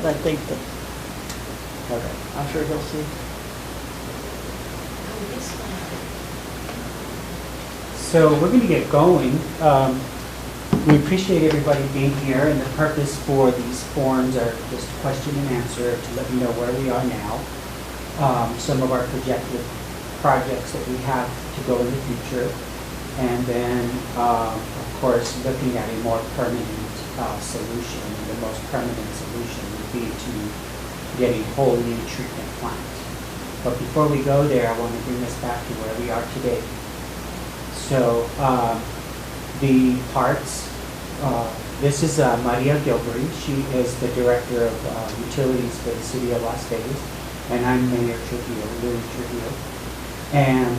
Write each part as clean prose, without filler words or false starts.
I think that, Okay. I'm sure he'll see. So we're going to get going. We appreciate everybody being here, and the purpose for these forums are just question and answer to let you know where we are now, some of our projected projects that we have to go in the future, and then, of course, looking at a more permanent solution. The most permanent solution would be to get a whole new treatment plant. But before we go there, I want to bring us back to where we are today. So the parts, this is Maria Gilbury. She is the Director of Utilities for the City of Las Vegas, and I'm Mayor Trujillo, Louis Trujillo. And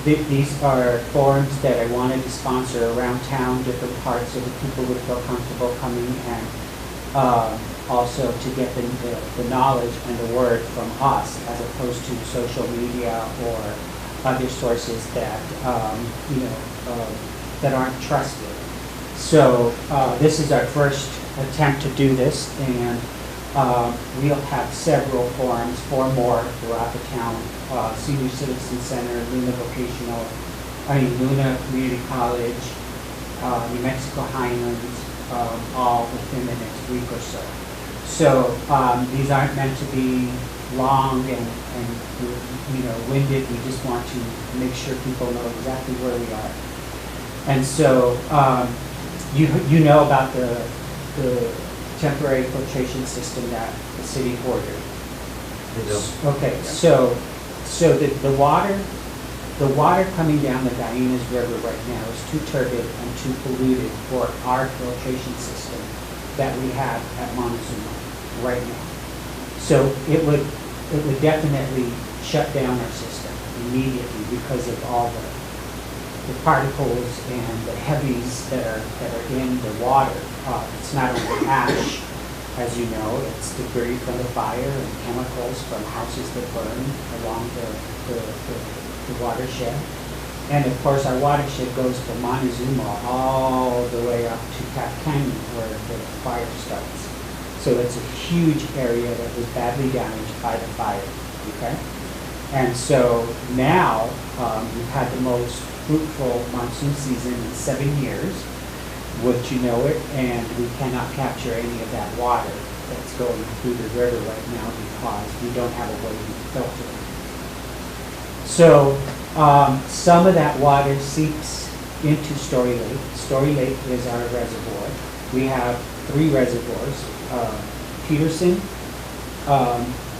these are forums that I wanted to sponsor around town, different parts, so that people would feel comfortable coming, and also to get the knowledge and the word from us, as opposed to social media or other sources that that aren't trusted. So this is our first attempt to do this, and we'll have several forums, 4 more throughout the town. Senior Citizen Center, Luna Community College, New Mexico Highlands, all within the next week or so. So these aren't meant to be long and winded. We just want to make sure people know exactly where we are. And so you know about the temporary filtration system that the city ordered. Okay, so the water coming down the Gallinas River right now is too turbid and too polluted for our filtration system that we have at Montezuma right now. So it would definitely shut down our system immediately because of all the particles and the heavies that are in the water. It's not only ash, as you know, it's debris from the fire and chemicals from houses that burn along the watershed. And of course, our watershed goes from Montezuma all the way up to Cap Canyon, where the fire starts. So it's a huge area that was badly damaged by the fire, okay? And so now we've had the most fruitful monsoon season in 7 years, which you know it, and we cannot capture any of that water that's going through the river right now because we don't have a way to filter it. So some of that water seeps into Story Lake. Story Lake is our reservoir. We have 3 reservoirs. Peterson,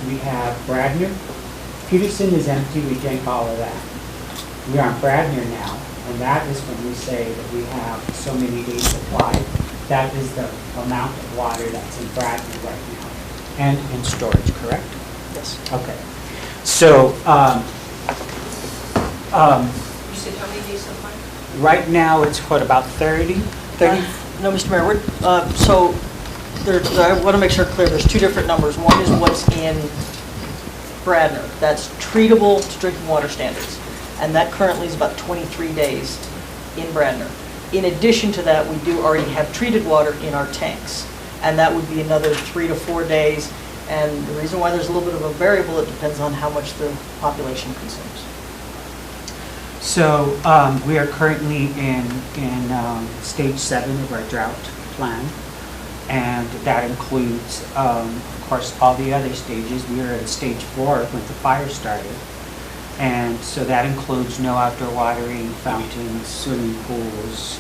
we have Bradner. Peterson is empty, we drank all of that. We're on Bradner now, and that is when we say that we have so many days supply. That is the amount of water that's in Bradner right now, and in storage, correct? Yes. Okay. So, You said how many days supply? right now it's what, about 30? No, Mr. Mayor, so I want to make sure clear, there's 2 different numbers. One is what's in Bradner. That's treatable to drinking water standards. And that currently is about 23 days in Bradner. In addition to that, we do already have treated water in our tanks. And that would be another 3 to 4 days. And the reason why there's a little bit of a variable, it depends on how much the population consumes. So we are currently in stage 7 of our drought plan, and that includes, of course, all the other stages. We are at stage 4 when the fire started, and so that includes no outdoor watering, fountains, swimming pools,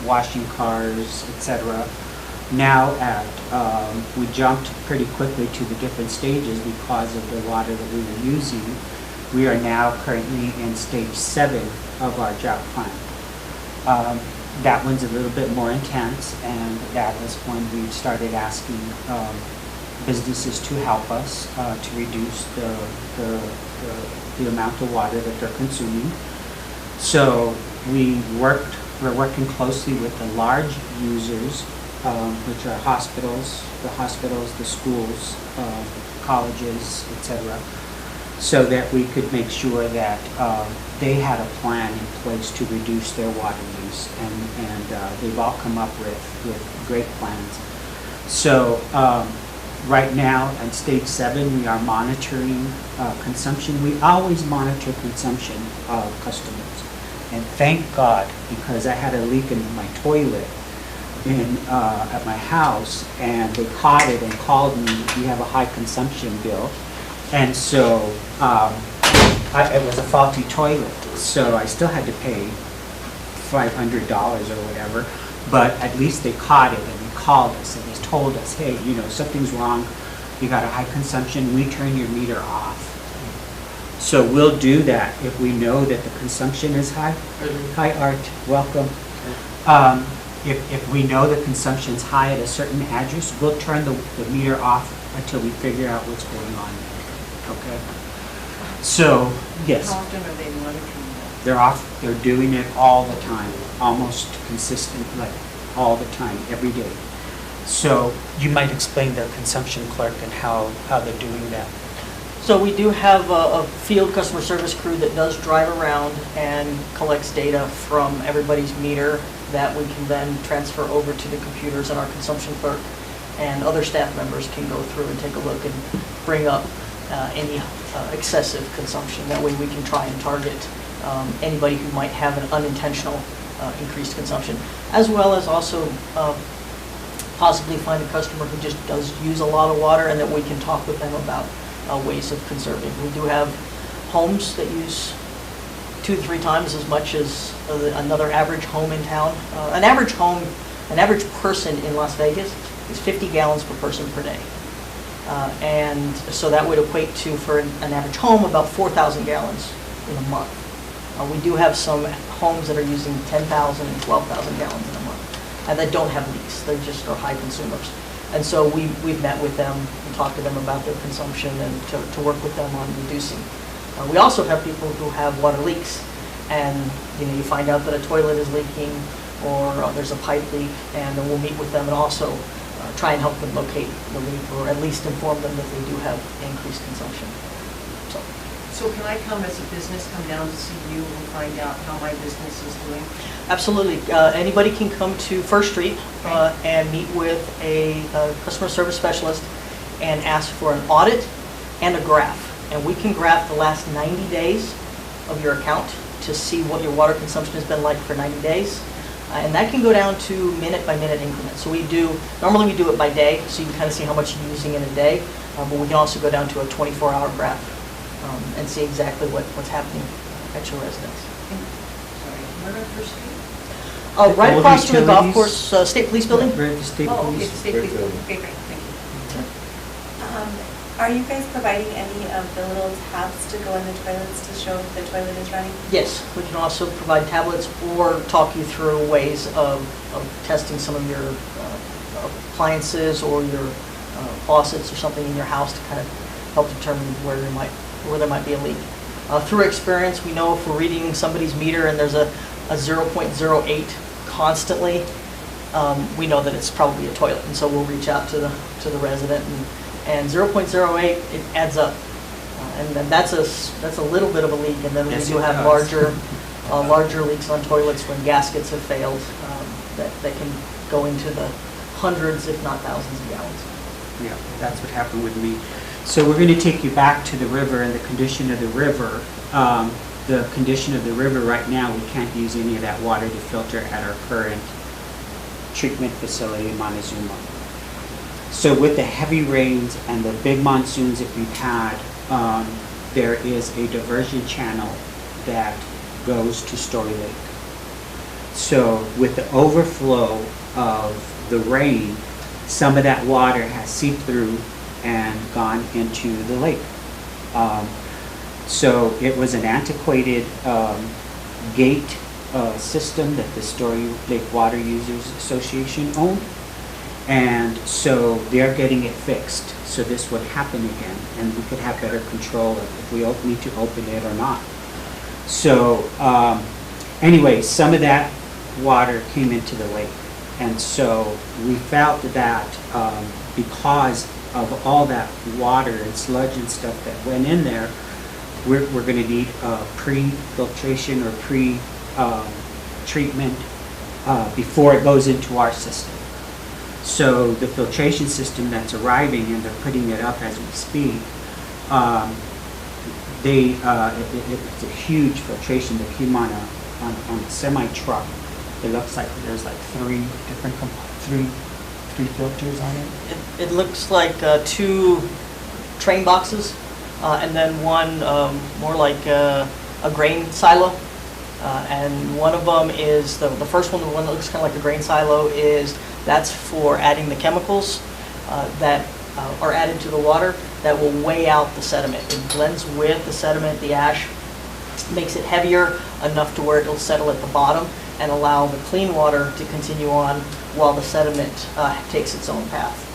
washing cars, etc. Now we jumped pretty quickly to the different stages because of the water that we were using. We are now currently in stage 7 of our drought plan. That one's a little bit more intense, and that is when we started asking businesses to help us to reduce the amount of water that they're consuming. So we're working closely with the large users, which are hospitals, the schools, colleges, etc., so that we could make sure that they had a plan in place to reduce their water use, and they've all come up with great plans. So Right now, at stage 7, we are monitoring consumption. We always monitor consumption of customers. And thank God, because I had a leak in my toilet at my house, and they caught it and called me, "You have a high consumption bill." And so it was a faulty toilet, so I still had to pay $500 or whatever, but at least they caught it and they called us and they told us, "Hey, you know, something's wrong, you got a high consumption, we turn your meter off." So we'll do that if we know that the consumption is high. Hi, Art, welcome. If we know the consumption's high at a certain address, we'll turn the meter off until we figure out what's going on, okay? So, yes. How often are they monitoring that? They're off, they're doing it all the time, almost consistent, like all the time, every day. So you might explain the consumption clerk and how they're doing that. So we do have a field customer service crew that does drive around and collects data from everybody's meter that we can then transfer over to the computers, and our consumption clerk and other staff members can go through and take a look and bring up any excessive consumption. That way we can try and target anybody who might have an unintentional increased consumption, as well as also possibly find a customer who just does use a lot of water, and that we can talk with them about ways of conserving. We do have homes that use 2 to 3 times as much as another average home in town. An average home, an average person in Las Vegas is 50 gallons per person per day. And so that would equate to, for an average home, about 4,000 gallons in a month. We do have some homes that are using 10,000 and 12,000 gallons in a month, and that don't have leaks. They just are high consumers. And so we've met with them and talked to them about their consumption and to work with them on reducing. We also have people who have water leaks, and you find out that a toilet is leaking or there's a pipe leak, and then we'll meet with them and also try and help them locate the leak, or at least inform them that they do have increased consumption. So can I come as a business, come down to see you and find out how my business is doing? Absolutely. Anybody can come to First Street and meet with a customer service specialist and ask for an audit and a graph. And we can graph the last 90 days of your account to see what your water consumption has been like for 90 days. And that can go down to minute-by-minute increments. So normally we do it by day, so you can kind of see how much you're using in a day. But we can also go down to a 24-hour graph and see exactly what's happening at your residence. Sorry, where on First Street? Right All across from the golf utilities? course, State Police Building. Right at the state Oh, okay, police. the state police building. Okay, great, thank you. Are you guys providing any of the little tabs to go in the toilets to show if the toilet is running? Yes, we can also provide tablets or talk you through ways of testing some of your appliances or your faucets or something in your house to kind of help determine where there might be a leak. Through experience, we know if we're reading somebody's meter and there's a 0.08 constantly, we know that it's probably a toilet, and so we'll reach out to the resident, and 0.08, it adds up, and then that's a little bit of a leak, and then Yes, we do it have does. larger leaks on toilets when gaskets have failed that can go into the hundreds, if not thousands of gallons. Yeah, that's what happened with me. So we're going to take you back to the river and the condition of the river. The condition of the river right now, we can't use any of that water to filter at our current treatment facility in Montezuma. So with the heavy rains and the big monsoons that we've had, there is a diversion channel that goes to Story Lake. So with the overflow of the rain, some of that water has seeped through and gone into the lake. So it was an antiquated gate system that the Story Lake Water Users Association owned. And so they're getting it fixed, so this would happen again, and we could have better control of if we need to open it or not. So anyway, some of that water came into the lake, and so we felt that because of all that water and sludge and stuff that went in there, we're going to need pre-filtration or pre-treatment before it goes into our system. So the filtration system that's arriving, and they're putting it up as we speak, it's a huge filtration that came on a semi-truck. It looks like there's like three filters on it. It looks like 2 train boxes, and then one more like a grain silo. And one of them is, the first one, the one that looks kind of like a grain silo, that's for adding the chemicals that are added to the water that will weigh out the sediment. It blends with the sediment, the ash, makes it heavier enough to where it'll settle at the bottom and allow the clean water to continue on while the sediment takes its own path.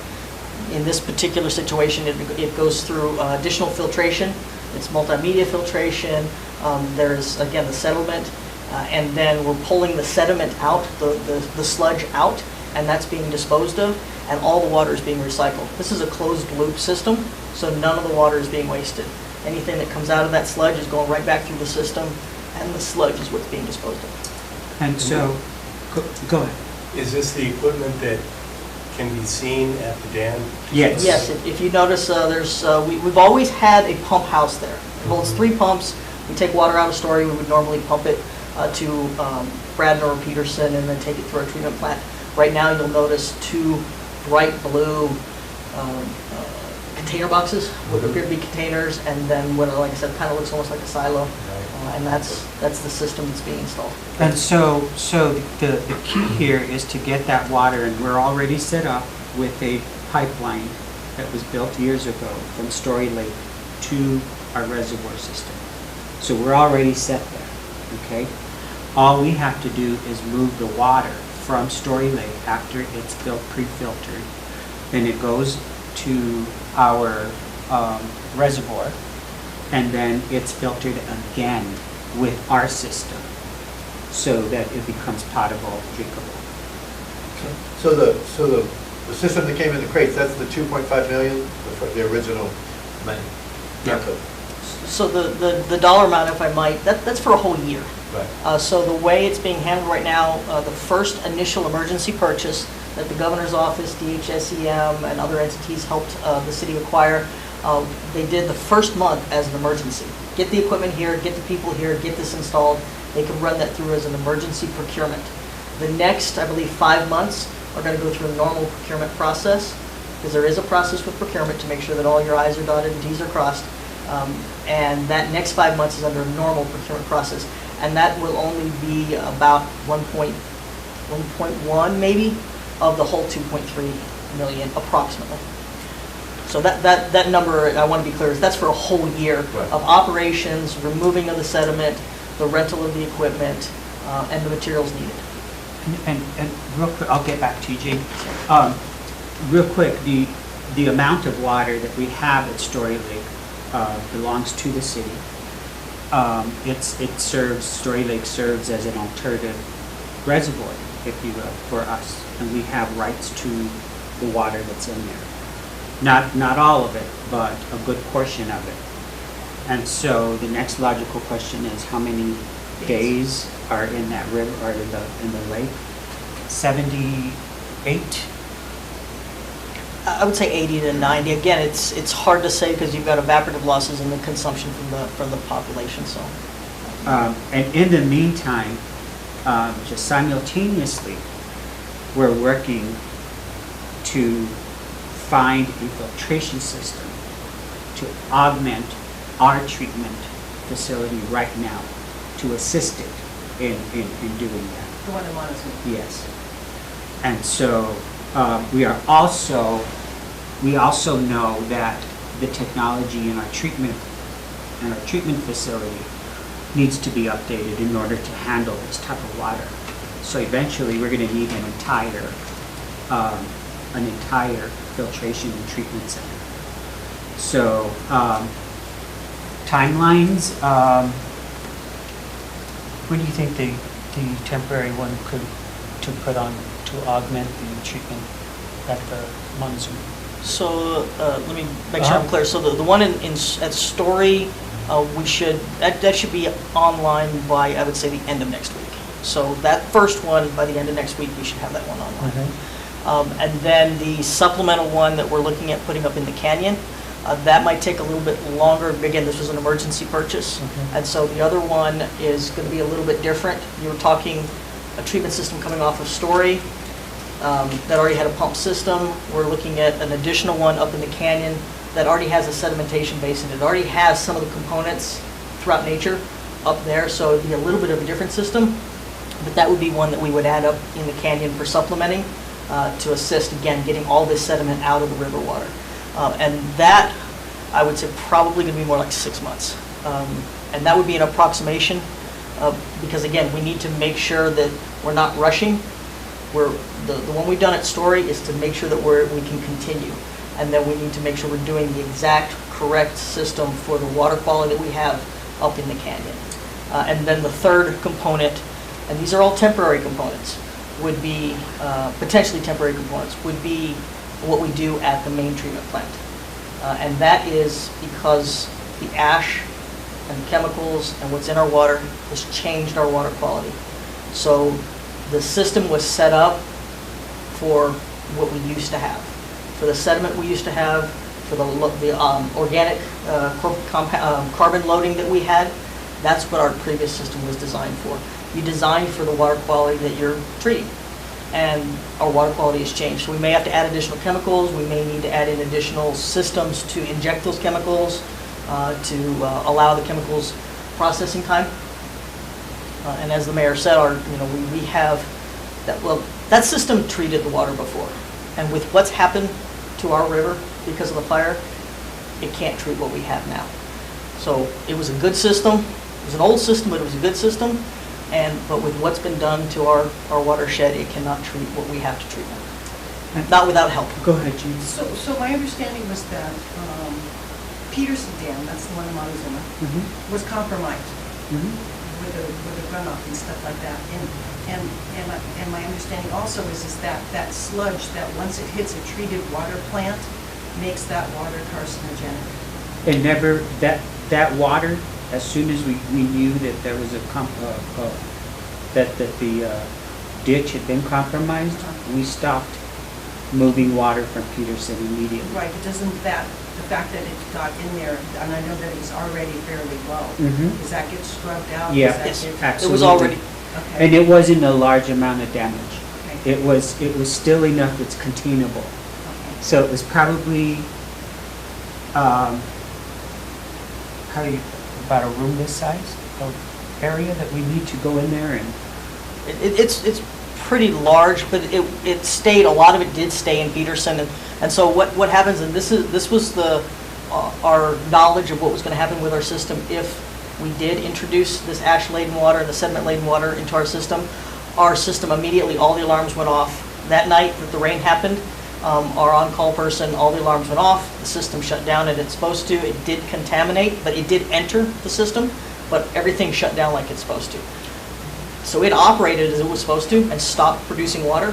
In this particular situation, it goes through additional filtration. It's multimedia filtration. There's, again, the settlement, and then we're pulling the sediment out, the sludge out, and that's being disposed of, and all the water is being recycled. This is a closed loop system, so none of the water is being wasted. Anything that comes out of that sludge is going right back through the system, and the sludge is what's being disposed of. And so, go ahead. Is this the equipment that can be seen at the dam? Yes. Yes, if you notice, we've always had a pump house there. It holds 3 pumps. We take water out of Story. We would normally pump it to Bradner or Peterson and then take it through our treatment plant. Right now, you'll notice 2 bright blue container boxes, what appear to be containers, and then what, like I said, kind of looks almost like a silo, and that's the system that's being installed. And so the key here is to get that water, and we're already set up with a pipeline that was built years ago from Story Lake to our reservoir system. So we're already set there, okay? All we have to do is move the water from Story Lake after it's pre-filtered. Then it goes to our reservoir, and then it's filtered again with our system so that it becomes potable, drinkable. So the system that came in the crates, that's the 2.5 million, the original money? Yep. So the dollar amount, if I might, that's for a whole year. Right. So the way it's being handled right now, the first initial emergency purchase that the governor's office, DHSEM, and other entities helped the city acquire, they did the first month as an emergency. Get the equipment here, get the people here, get this installed. They can run that through as an emergency procurement. The next, I believe, 5 months are going to go through a normal procurement process, because there is a process with procurement to make sure that all your I's are dotted and T's are crossed. And that next 5 months is under a normal procurement process. And that will only be about 1.1 maybe of the whole 2.3 million approximately. So that number, I want to be clear, is that's for a whole year of operations, removing of the sediment, the rental of the equipment, and the materials needed. And real quick, I'll get back to you, Jane. Real quick, the amount of water that we have at Story Lake belongs to the city. Story Lake serves as an alternative reservoir, if you will, for us, and we have rights to the water that's in there. Not all of it, but a good portion of it. And so the next logical question is, how many days are in that river, or in the lake? 78? I would say 80 to 90. Again, it's hard to say because you've got evaporative losses and the consumption from the population. So, and in the meantime, just simultaneously, we're working to find a filtration system to augment our treatment facility right now to assist it in doing that. The one in Montezuma. Yes. And so we also know that the technology in our treatment facility needs to be updated in order to handle this type of water. So eventually we're going to need an entire filtration and treatment center. So timelines, When do you think the temporary one to put on to augment the treatment at the Montezuma? So let me make sure I'm clear. So the one at Story, that should be online by, I would say, the end of next week. So that first one, by the end of next week, we should have that one online. And then the supplemental one that we're looking at putting up in the canyon, that might take a little bit longer. Again, this was an emergency purchase. Okay. And so the other one is going to be a little bit different. You were talking a treatment system coming off of Story that already had a pump system. We're looking at an additional one up in the canyon that already has a sedimentation basin. It already has some of the components throughout nature up there, so it'd be a little bit of a different system. But that would be one that we would add up in the canyon for supplementing to assist, again, getting all this sediment out of the river water. And that, I would say, probably going to be more like 6 months. And that would be an approximation because, again, we need to make sure that we're not rushing. The one we've done at Story is to make sure that we can continue. And then we need to make sure we're doing the exact correct system for the water quality that we have up in the canyon. And then the third component, and these are all temporary components, would be, potentially temporary components, would be what we do at the main treatment plant. And that is because the ash and the chemicals and what's in our water has changed our water quality. So the system was set up for what we used to have. For the sediment we used to have, for the organic carbon loading that we had, that's what our previous system was designed for. You design for the water quality that you're treating. And our water quality has changed. So we may have to add additional chemicals. We may need to add in additional systems to inject those chemicals to allow the chemicals processing time. And as the mayor said, we have that. Well, that system treated the water before, and with what's happened to our river because of the fire, it can't treat what we have now. So it was a good system. It was an old system, but it was a good system. But with what's been done to our watershed, it cannot treat what we have to treat now. Not without help. Go ahead, Jean. So my understanding was that Peterson Dam, that's the one in Montezuma, was compromised with the runoff and stuff like that. And my understanding also is that sludge, that once it hits a treated water plant, makes that water carcinogenic. It never, that water, as soon as we knew that there was that the ditch had been compromised, we stopped moving water from Peterson immediately. Right, but doesn't the fact that it got in there, and I know that it was already fairly low, does that get scrubbed out? Yeah, Does that get- absolutely. It was already. Okay. And it wasn't a large amount of damage. Okay. It was still enough that's containable. Okay. So it was probably, About a room this size of area that we need to go in there and... It's pretty large, but it stayed. A lot of it did stay in Peterson, and so what happens? And this was our knowledge of what was going to happen with our system if we did introduce this ash-laden water and the sediment-laden water into our system. Our system immediately, all the alarms went off that night that the rain happened. Our on-call person, all the alarms went off. The system shut down and it's supposed to. It did contaminate, but it did enter the system, but everything shut down like it's supposed to. So it operated as it was supposed to and stopped producing water.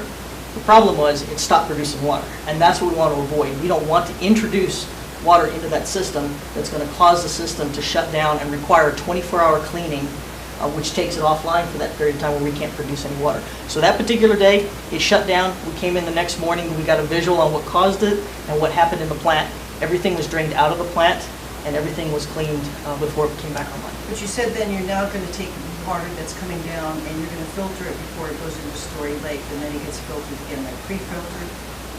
The problem was it stopped producing water, and that's what we want to avoid. We don't want to introduce water into that system that's going to cause the system to shut down and require 24-hour cleaning, which takes it offline for that period of time where we can't produce any water. So that particular day, it shut down. We came in the next morning, we got a visual on what caused it and what happened in the plant. Everything was drained out of the plant, and everything was cleaned before it came back online. But you said then you're now going to take water that's coming down and you're going to filter it before it goes into Story Lake, and then it gets filtered again, like pre-filtered?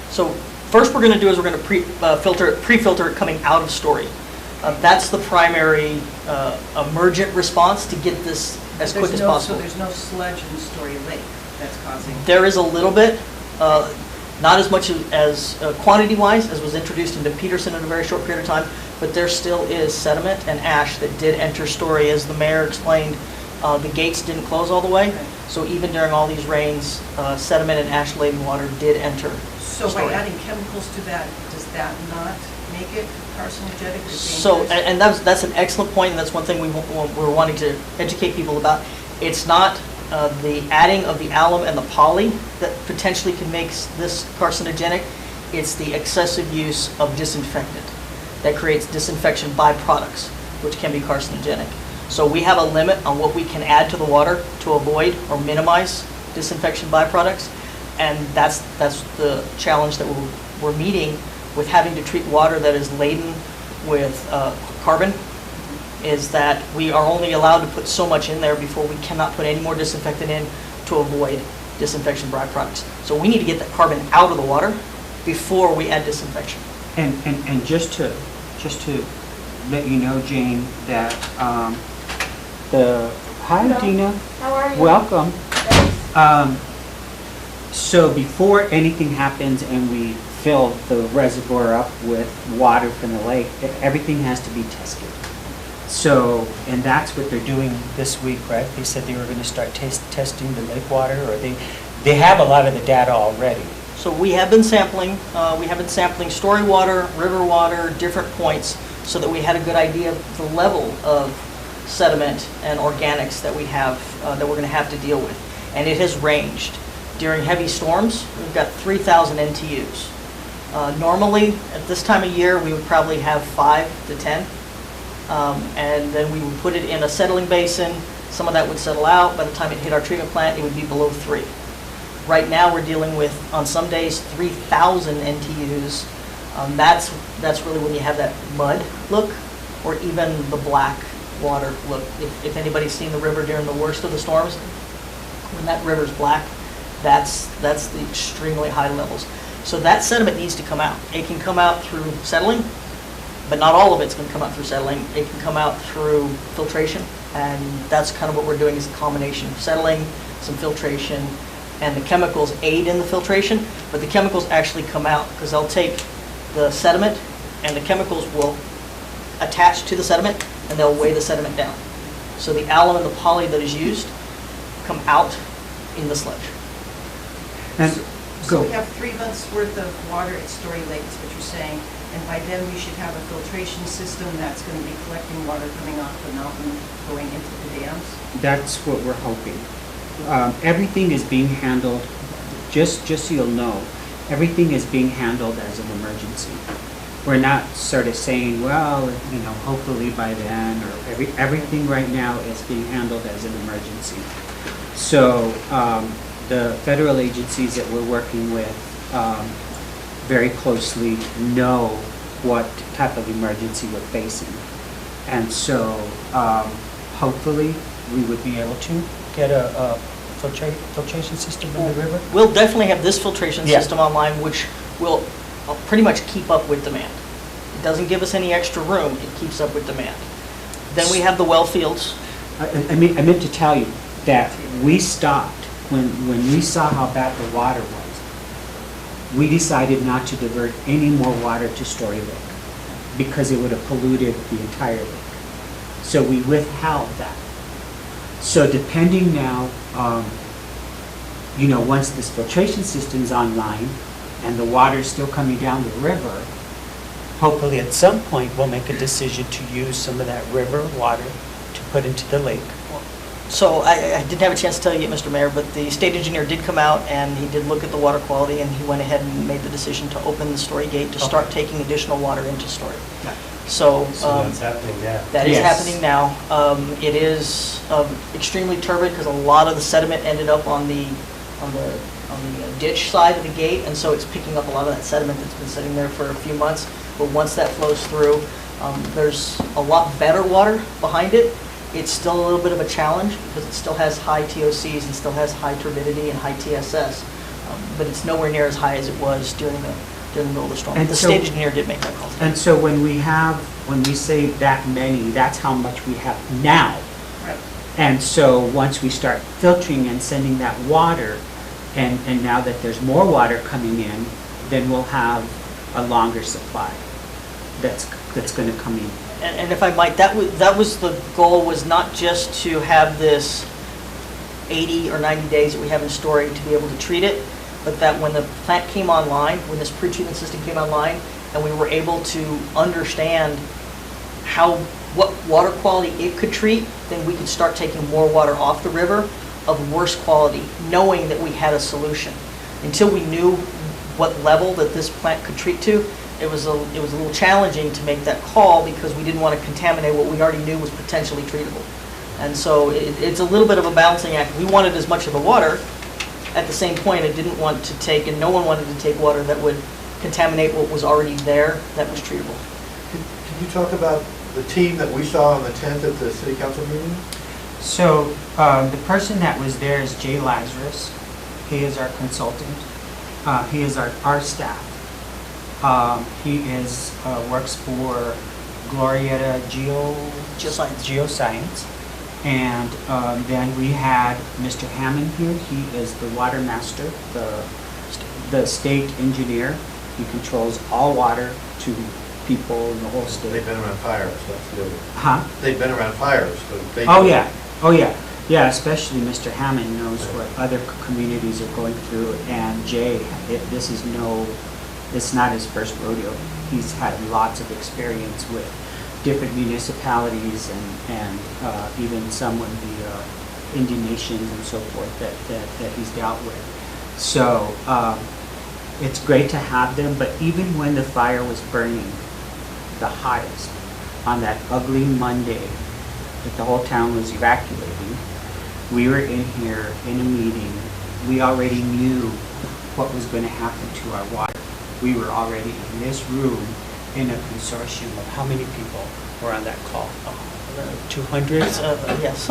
So first we're going to do is we're going to pre-filter it coming out of Story. That's the primary emergent response to get this as quick as possible. So there's no sludge in Story Lake that's causing? There is a little bit, not as much as quantity-wise as was introduced into Peterson in a very short period of time, but there still is sediment and ash that did enter Story. As the mayor explained, the gates didn't close all the way, Okay. so even during all these rains, sediment and ash-laden water did enter So by Story. adding chemicals to that, does that not make it carcinogenic or dangerous? So, and that's an excellent point, and that's one thing we're wanting to educate people about. It's not the adding of the alum and the poly that potentially can make this carcinogenic. It's the excessive use of disinfectant that creates disinfection byproducts, which can be carcinogenic. So we have a limit on what we can add to the water to avoid or minimize disinfection byproducts. And that's the challenge that we're meeting with having to treat water that is laden with carbon, is that we are only allowed to put so much in there before we cannot put any more disinfectant in to avoid disinfection byproducts. So we need to get that carbon out of the water before we add disinfection. And just to let you know, Jane, that hi, Hello. Dina. How are you? Welcome. Thanks. So before anything happens and we fill the reservoir up with water from the lake, everything has to be tested. So, And that's what they're doing this week, right? They said they were going to start testing the lake water, or they have a lot of the data already. So we have been sampling. We have been sampling story water, river water, different points, so that we had a good idea of the level of sediment and organics that we have, that we're going to have to deal with. And it has ranged. During heavy storms, we've got 3,000 NTUs. Normally, at this time of year, we would probably have 5 to 10. And then we would put it in a settling basin. Some of that would settle out. By the time it hit our treatment plant, it would be below 3. Right now, we're dealing with, on some days, 3,000 NTUs. That's really when you have that mud look, or even the black water look. If anybody's seen the river during the worst of the storms, when that river's black, that's the extremely high levels. So that sediment needs to come out. It can come out through settling, but not all of it's going to come out through settling. It can come out through filtration, and that's kind of what we're doing, is a combination of settling, some filtration, and the chemicals aid in the filtration, but the chemicals actually come out because they'll take the sediment and the chemicals will attach to the sediment and they'll weigh the sediment down. So the alum and the poly that is used come out in the sludge. and So go. we have 3 months' worth of water at Story Lake, is what you're saying, and by then we should have a filtration system that's going to be collecting water coming off the mountain, going into the dams? That's what we're hoping. Everything is being handled, just so you'll know, everything is being handled as an emergency. We're not sort of saying, well, hopefully by then, or everything right now is being handled as an emergency. So the federal agencies that we're working with very closely know what type of emergency we're facing. And so hopefully we would be able to Get a filtration system in the river? We'll definitely have this filtration Yeah. system online, which will pretty much keep up with demand. It doesn't give us any extra room, it keeps up with demand. Then we have the well fields. I meant to tell you that we stopped when we saw how bad the water was. We decided not to divert any more water to Story Lake because it would have polluted the entire lake. So we withheld that. So depending now, once this filtration system's online and the water's still coming down the river, Hopefully, at some point, we'll make a decision to use some of that river water to put into the lake. So I didn't have a chance to tell you, Mr. Mayor, but the state engineer did come out and he did look at the water quality, and he went ahead and made the decision to open the Story Gate to start taking additional water into Story. So So that's happening now. that is Yes. happening now. It is extremely turbid because a lot of the sediment ended up on the ditch side of the gate, and so it's picking up a lot of that sediment that's been sitting there for a few months. But once that flows through, there's a lot better water behind it. It's still a little bit of a challenge because it still has high TOCs and still has high turbidity and high TSS, but it's nowhere near as high as it was during the middle of the storm. And The so- state engineer did make that call. and so when we say that many, that's how much we have now. Right. And so once we start filtering and sending that water, and now that there's more water coming in, then we'll have a longer supply that's going to come in. And if I might, that was the goal, was not just to have this 80 or 90 days that we have in Story to be able to treat it, but that when the plant came online, when this pre-treatment system came online, and we were able to understand what water quality it could treat, then we could start taking more water off the river of worse quality, knowing that we had a solution. Until we knew what level that this plant could treat to, it was a little challenging to make that call because we didn't want to contaminate what we already knew was potentially treatable. And so it's a little bit of a balancing act. We wanted as much of the water, at the same point, I didn't want to take, and no one wanted to take water that would contaminate what was already there that was treatable. Can you talk about the team that we saw on the 10th at the city council meeting? So the person that was there is Jay Lazarus. He is our consultant. He is our staff. He is works for Glorieta Geoscience. And then we had Mr. Hammond here. He is the water master, the state engineer. He controls all water to people in the whole state. They've been around fires, that's the other. Huh? They've been around fires, so they. Oh, yeah. Oh, yeah. Yeah, especially Mr. Hammond knows what other communities are going through. And Jay, it's not his first rodeo. He's had lots of experience with different municipalities and even some of the Indian nations and so forth that he's dealt with. So it's great to have them, but even when the fire was burning the hottest on that ugly Monday that the whole town was evacuating, we were in here in a meeting. We already knew what was going to happen to our water. We were already in this room in a consortium of how many people were on that call? 200? Yes.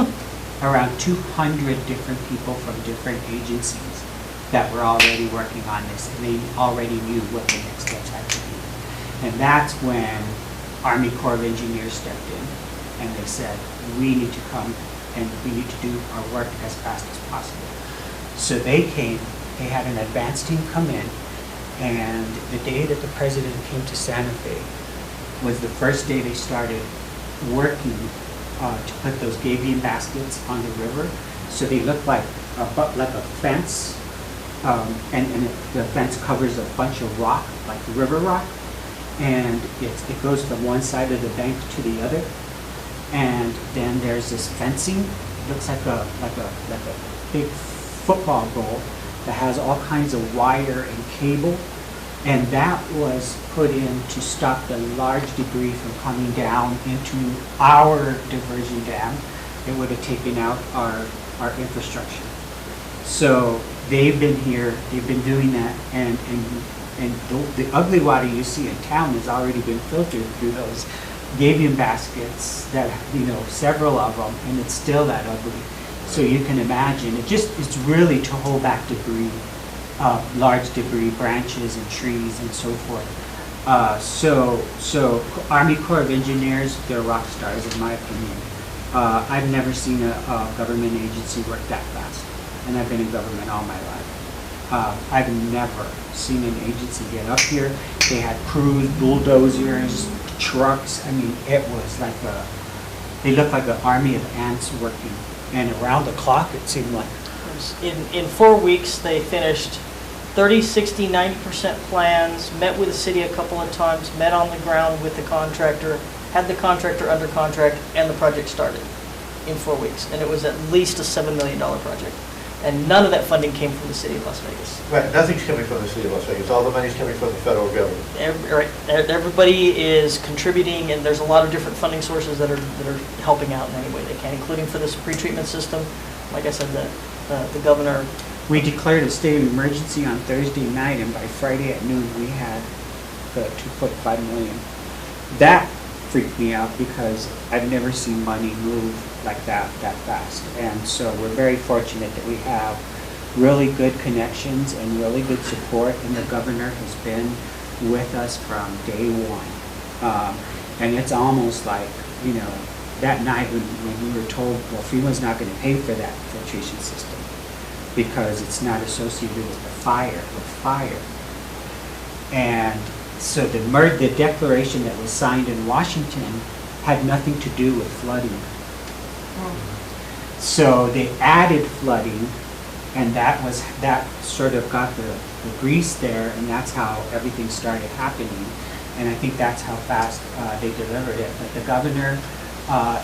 Around 200 different people from different agencies that were already working on this, and they already knew what the next steps had to be. And that's when Army Corps of Engineers stepped in, and they said, we need to come and we need to do our work as fast as possible. So they came, they had an advance team come in, and the day that the president came to Santa Fe was the first day they started working to put those gabion baskets on the river. So they look like a fence, and the fence covers a bunch of rock, like river rock, and it goes from one side of the bank to the other. And then there's this fencing, looks like a big football goal that has all kinds of wire and cable, and that was put in to stop the large debris from coming down into our diversion dam. It would have taken out our infrastructure. So they've been here, they've been doing that, and the ugly water you see in town has already been filtered through those gabion baskets that, several of them, and it's still that ugly. So you can imagine, it's really to hold back debris, large debris, branches and trees and so forth. So Army Corps of Engineers, they're rock stars in my opinion. I've never seen a government agency work that fast, and I've been in government all my life. I've never seen an agency get up here. They had crews, bulldozers, trucks. I mean, it was like they looked like an army of ants working. And around the clock, it seemed like. In 4 weeks, they finished 30, 60, 90% plans, met with the city a couple of times, met on the ground with the contractor, had the contractor under contract, and the project started in 4 weeks. And it was at least a $7 million project. And none of that funding came from the city of Las Vegas. Right, nothing's coming from the city of Las Vegas. All the money's coming from the federal government. Everybody is contributing, and there's a lot of different funding sources that are helping out in any way they can, including for this pretreatment system. Like I said, the governor. We declared a state of emergency on Thursday night, and by Friday at noon, we had the 2.5 million. That freaked me out because I've never seen money move like that fast. And so we're very fortunate that we have really good connections and really good support, and the governor has been with us from day one. And it's almost like, that night when we were told, well, FEMA's not going to pay for that filtration system because it's not associated with the fire. And so the declaration that was signed in Washington had nothing to do with flooding. So they added flooding, and that sort of got the grease there, and that's how everything started happening. And I think that's how fast they delivered it. But the governor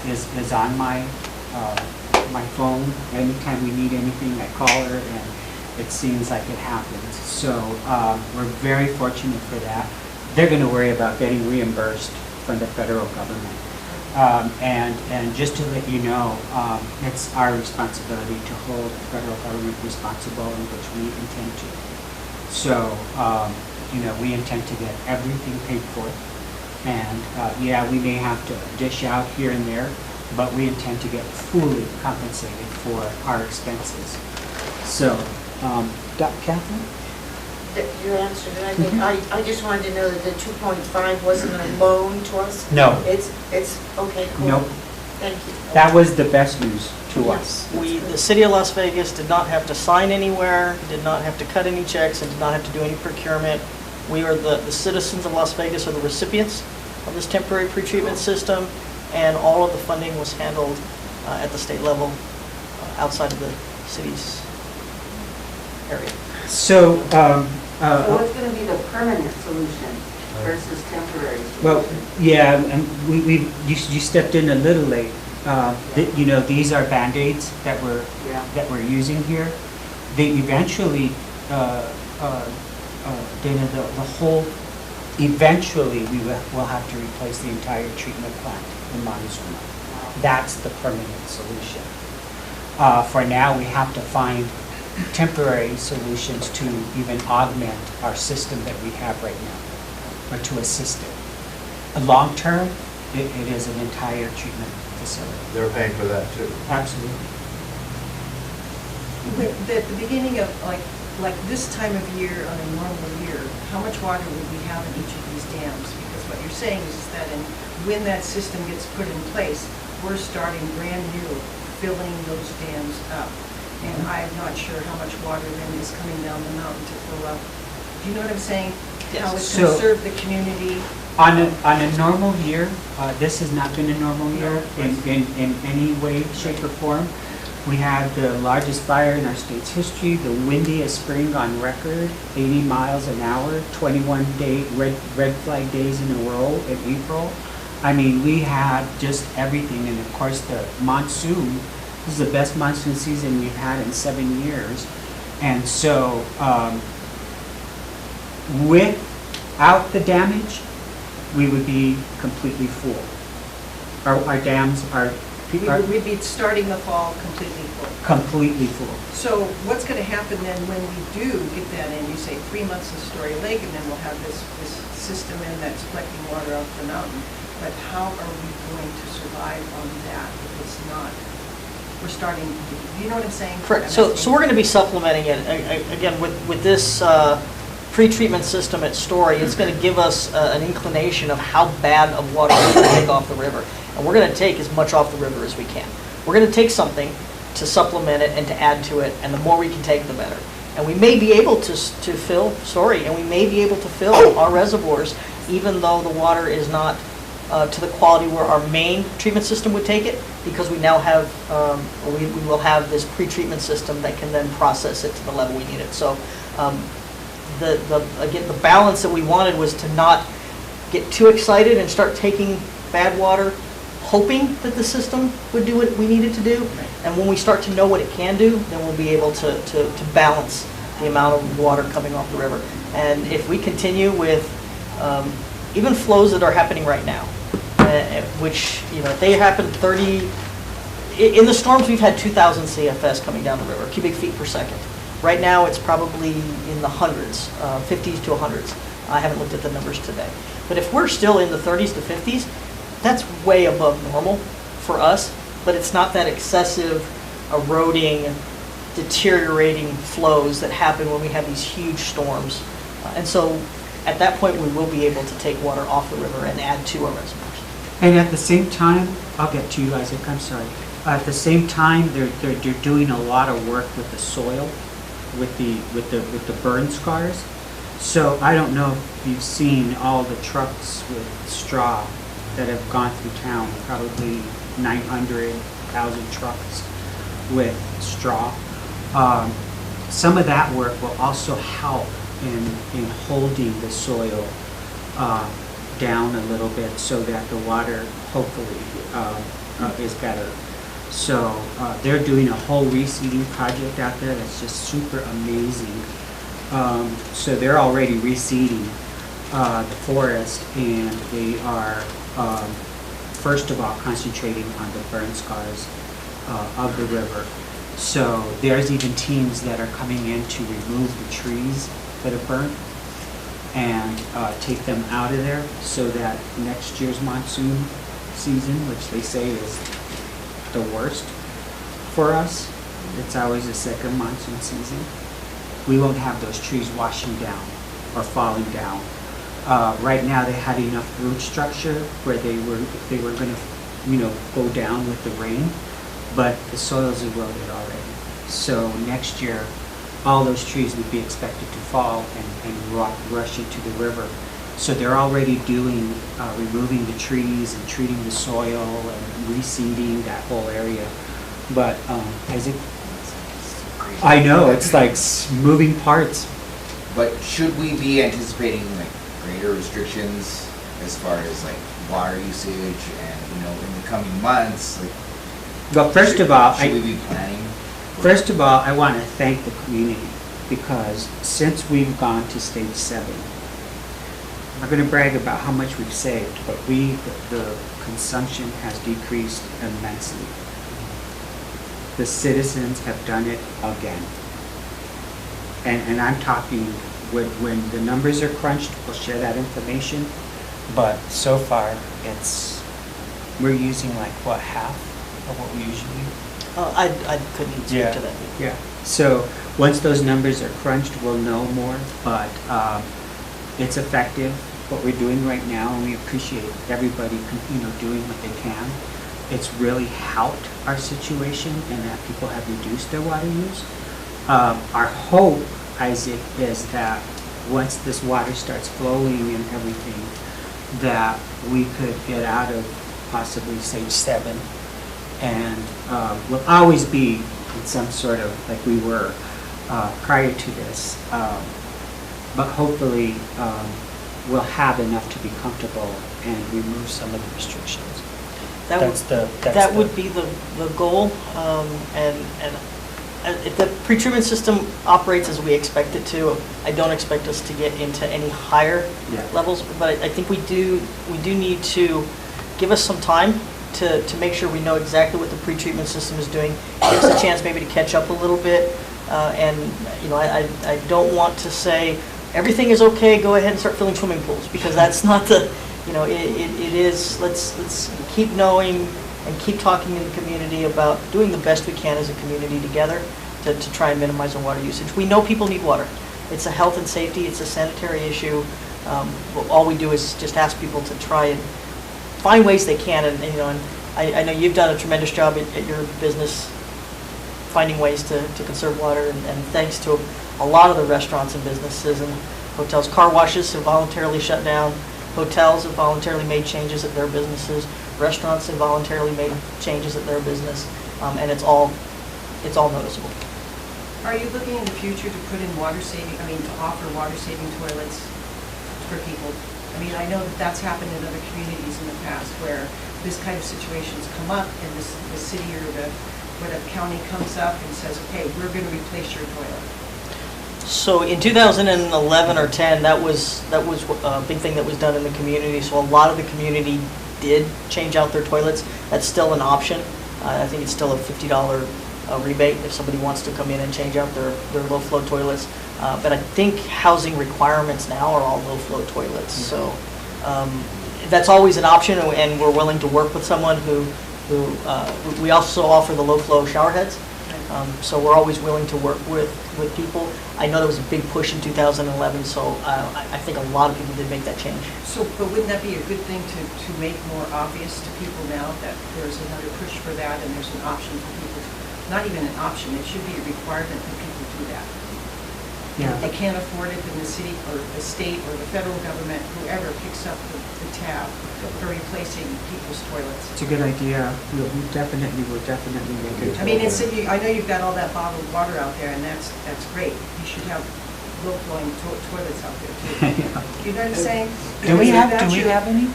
is on my phone. Anytime we need anything, I call her, and it seems like it happens. So we're very fortunate for that. They're going to worry about getting reimbursed from the federal government. And just to let you know, it's our responsibility to hold the federal government responsible, in which we intend to. So, we intend to get everything paid for. And, yeah, we may have to dish out here and there, but we intend to get fully compensated for our expenses. So, Catherine? You answered it, I think. I just wanted to know that the 2.5 wasn't a loan to us? No. It's, okay, cool. Nope. Thank you. That was the best news to us. The city of Las Vegas did not have to sign anywhere, did not have to cut any checks, and did not have to do any procurement. We are the citizens of Las Vegas are the recipients of this temporary pretreatment system, and all of the funding was handled at the state level outside of the city's area. So, So what's going to be the permanent solution versus temporary solution? well, yeah, and you stepped in a little late. These are Band-Aids that we're using here. They eventually, eventually we will have to replace the entire treatment plant in Montezuma. That's the permanent solution. For now, we have to find temporary solutions to even augment our system that we have right now, or to assist it. Long term, it is an entire treatment facility. They're paying for that too. Absolutely. At the beginning of, like this time of year, on a normal year, how much water would we have in each of these dams? Because what you're saying is that when that system gets put in place, we're starting brand new, filling those dams up. And I'm not sure how much water then is coming down the mountain to fill up. Do you know what I'm saying? Yes. How it's going to So- serve the community? On a normal year, this has not been a normal year in any way, shape, or form. We had the largest fire in our state's history, the windiest spring on record, 80 miles an hour, 21-day red flag days in a row in April. I mean, we had just everything, and of course the monsoon. This is the best monsoon season we've had in 7 years. And so, without the damage, we would be completely full. Our dams are We'd be starting the fall completely full. completely full. So what's going to happen then when we do get that in? You say 3 months of Story Lake, and then we'll have this system in that's collecting water off the mountain. But how are we going to survive on that if it's not? We're starting, you know what I'm saying? Correct. So we're going to be supplementing it. Again, with this pre-treatment system at Story, it's going to give us an inclination of how bad of water we can take off the river. And we're going to take as much off the river as we can. We're going to take something to supplement it and to add to it, and the more we can take, the better. And we may be able to fill Story, and we may be able to fill our reservoirs, even though the water is not to the quality where our main treatment system would take it, because we now have, we will have this pre-treatment system that can then process it to the level we need it. So again, the balance that we wanted was to not get too excited and start taking bad water, hoping that the system would do what we needed to do. And when we start to know what it can do, then we'll be able to balance the amount of water coming off the river. And if we continue with even flows that are happening right now, which, they happen in the storms, we've had 2,000 CFS coming down the river, cubic feet per second. Right now, it's probably in the hundreds, 50s to 100s. I haven't looked at the numbers today. But if we're still in the 30s to 50s, that's way above normal for us, but it's not that excessive, eroding, deteriorating flows that happen when we have these huge storms. And so at that point, we will be able to take water off the river and add to our reservoirs. And at the same time, I'll get to you, Isaac, I'm sorry. At the same time, they're doing a lot of work with the soil, with the burn scars. So I don't know if you've seen all the trucks with straw that have gone through town, probably 900,000 trucks with straw. Some of that work will also help in holding the soil down a little bit so that the water hopefully is better. So they're doing a whole reseeding project out there that's just super amazing. So they're already reseeding the forest, and they are first of all, concentrating on the burn scars of the river. So there's even teams that are coming in to remove the trees that are burnt and take them out of there so that next year's monsoon season, which they say is the worst for us, it's always the second monsoon season, we won't have those trees washing down or falling down. Right now, they had enough root structure where they were going to, go down with the rain, but the soil's eroded already. So next year, all those trees would be expected to fall and rush into the river. So they're already doing, removing the trees and treating the soil and reseeding that whole area. But I know, it's like moving parts. But should we be anticipating like greater restrictions as far as like water usage and, in the coming months? Like, Well, first of all, should we be planning? First of all, I want to thank the community because since we've gone to stage 7, I'm not going to brag about how much we've saved, but the consumption has decreased immensely. The citizens have done it again. And I'm talking, when the numbers are crunched, we'll share that information. But so far, we're using like, what, half of what we usually? I couldn't speak to that. Yeah. So once those numbers are crunched, we'll know more. But it's effective, what we're doing right now, and we appreciate everybody, doing what they can. It's really helped our situation in that people have reduced their water use. Our hope, Isaac, is that once this water starts flowing and everything, that we could get out of possibly stage 7 and we'll always be in some sort of, like we were prior to this, but hopefully we'll have enough to be comfortable and remove some of the restrictions. That would be the goal, and if the pretreatment system operates as we expect it to, I don't expect us to get into any higher levels, but I think we do need to give us some time to make sure we know exactly what the pretreatment system is doing. Give us a chance maybe to catch up a little bit, and I don't want to say everything is okay, go ahead and start filling swimming pools, because that's not the, it is, let's keep knowing and keep talking in the community about doing the best we can as a community together to try and minimize our water usage. We know people need water. It's a health and safety, it's a sanitary issue. All we do is just ask people to try and find ways they can, and I know you've done a tremendous job at your business finding ways to conserve water, and thanks to a lot of the restaurants and businesses and hotels. Car washes have voluntarily shut down. Hotels have voluntarily made changes at their businesses. Restaurants have voluntarily made changes at their business, and it's all noticeable. Are you looking in the future to put in to offer water-saving toilets for people? I mean, I know that's happened in other communities in the past where this kind of situations come up and the city or the county comes up and says, okay, we're going to replace your toilet. So in 2011 or 10, that was a big thing that was done in the community. So a lot of the community did change out their toilets. That's still an option. I think it's still a $50 rebate if somebody wants to come in and change out their low-flow toilets. But I think housing requirements now are all low-flow toilets. So that's always an option, and we're willing to work with someone who we also offer the low-flow shower heads. So we're always willing to work with people. I know there was a big push in 2011, so I think a lot of people did make that change. So, but wouldn't that be a good thing to make more obvious to people now that there's another push for that and there's an option for people? Not even an option, it should be a requirement that people do that. Yeah. If they can't afford it, then the city or the state or the federal government, whoever picks up the tab for replacing people's toilets. It's a good idea. We'll definitely make it. I mean, I know you've got all that bottled water out there, and that's great. You should have low-flowing toilets out there too. You know what I'm saying? Do we have any?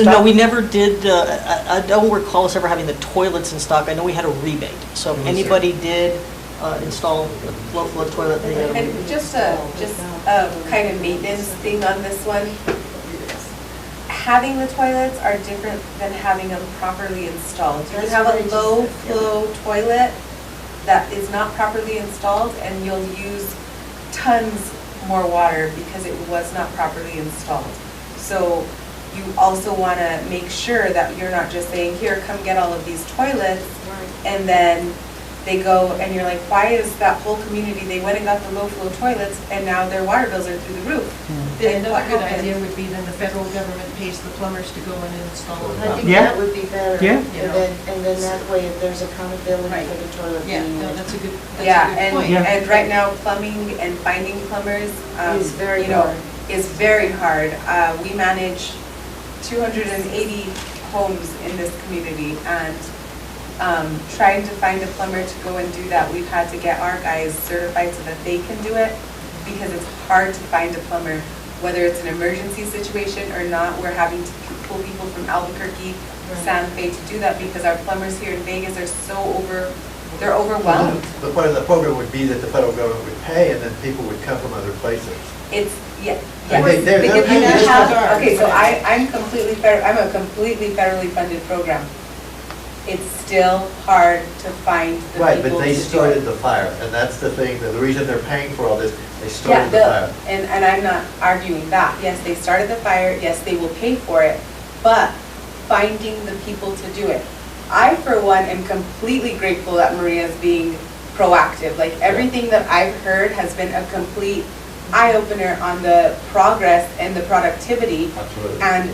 No, we never did. I don't recall us ever having the toilets in stock. I know we had a rebate. So if anybody did install a low-flow toilet, they had a rebate. And just a kind of maintenance thing on this one. having the toilets are different than having them properly installed. You can That's have what I a just low said, yeah. flow toilet that is not properly installed, and you'll use tons more water because it was not properly installed. So you also want to make sure that you're not just saying, here, come get all of these toilets, Right. and then they go, and you're like, why is that whole community, they went and got the low flow toilets, and now their water bills are through the roof. Then And what another good happened? idea would be then the federal government pays the plumbers to go in and install I it. think Yeah. that would be better. Yeah. And then that way, if there's accountability Right. for the toilet Yeah, being no, used. that's a good Yeah, point. Yeah. and right now, plumbing and finding plumbers, Is very you know, hard. is very hard. We manage 280 homes in this community, and trying to find a plumber to go and do that, we've had to get our guys certified so that they can do it, because it's hard to find a plumber, whether it's an emergency situation or not. We're having to pull people from Albuquerque, Santa Fe to do that, because our plumbers here in Vegas are they're overwhelmed. The part of the program would be that the federal government would pay, and then people would come from other places. It's, yeah. And they- they're Because paying you just have- for- Okay, so I'm a completely federally funded program. It's still hard to find the Right, people but to they do it. started the fire, and that's the thing, the reason they're paying for all this, they Yeah, started the fire. and I'm not arguing that. Yes, they started the fire, yes, they will pay for it, but finding the people to do it. I, for one, am completely grateful that Maria's being proactive. Like, everything that I've heard has been a complete eye-opener on the progress and the productivity Absolutely. and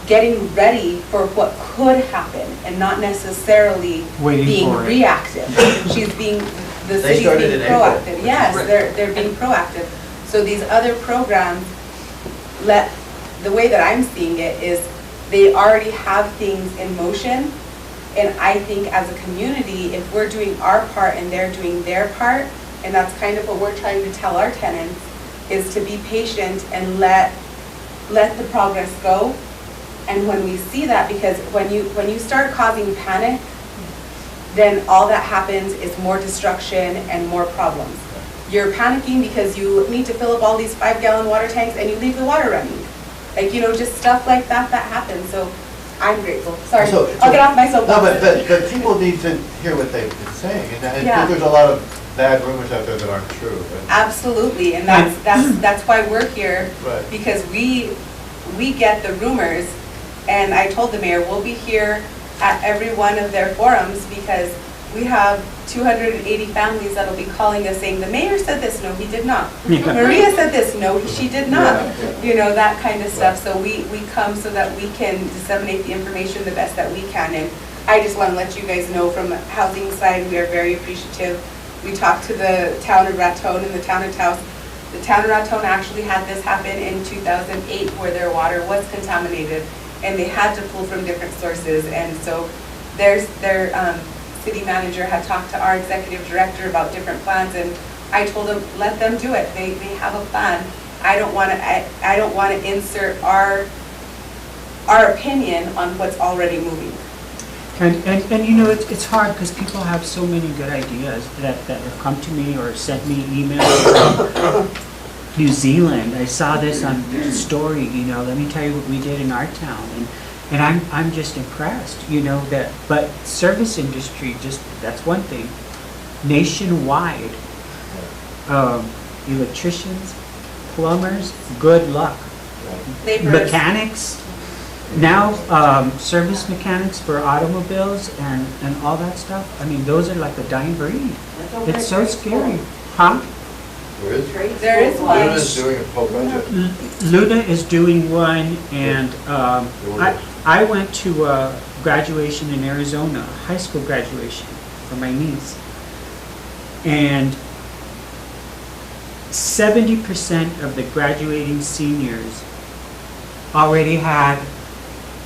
getting ready for what could happen and not necessarily Waiting being for it. reactive. The They city's started being in April, proactive. which Yes, is- they're being proactive. So these other programs, the way that I'm seeing it is they already have things in motion. And I think as a community, if we're doing our part and they're doing their part, and that's kind of what we're trying to tell our tenants, is to be patient and let the progress go. And when we see that, because when you start causing panic, then all that happens is more destruction and more problems. You're panicking because you need to fill up all these 5-gallon water tanks and you leave the water running. Like, just stuff like that happens. So I'm grateful. Sorry, So- I'll get off my soapbox. No, but people need to hear what they've been saying, and Yeah. there's a lot of bad rumors out there that aren't true. and- Absolutely, and that's why we're here, Right. because we get the rumors, and I told the mayor, we'll be here at every one of their forums, because we have 280 families that'll be calling us saying, the mayor said this, no, he did not. Yeah. Maria said this, no, she did not. Yeah. That kind of stuff, so we come so that we can disseminate the information the best that we can, and I just want to let you guys know from the housing side, we are very appreciative. We talked to the town of Raton and the town of Taos. The town of Raton actually had this happen in 2008 where their water was contaminated and they had to pull from different sources. And so their city manager had talked to our executive director about different plans, and I told them, let them do it. They have a plan. I don't want to insert our opinion on what's already moving. And it's hard because people have so many good ideas that have come to me or sent me emails from New Zealand. I saw this on the story, let me tell you what we did in our town. And I'm just impressed, but service industry, that's one thing. Nationwide, electricians, plumbers, good luck. Laborers. Mechanics, now service mechanics for automobiles and all that stuff. I mean, those are like a dying breed. It's so scary. Huh? There is one. Luna's doing a whole budget. Luna is doing one, and I went to a graduation in Arizona, high school graduation for my niece. And 70% of the graduating seniors already had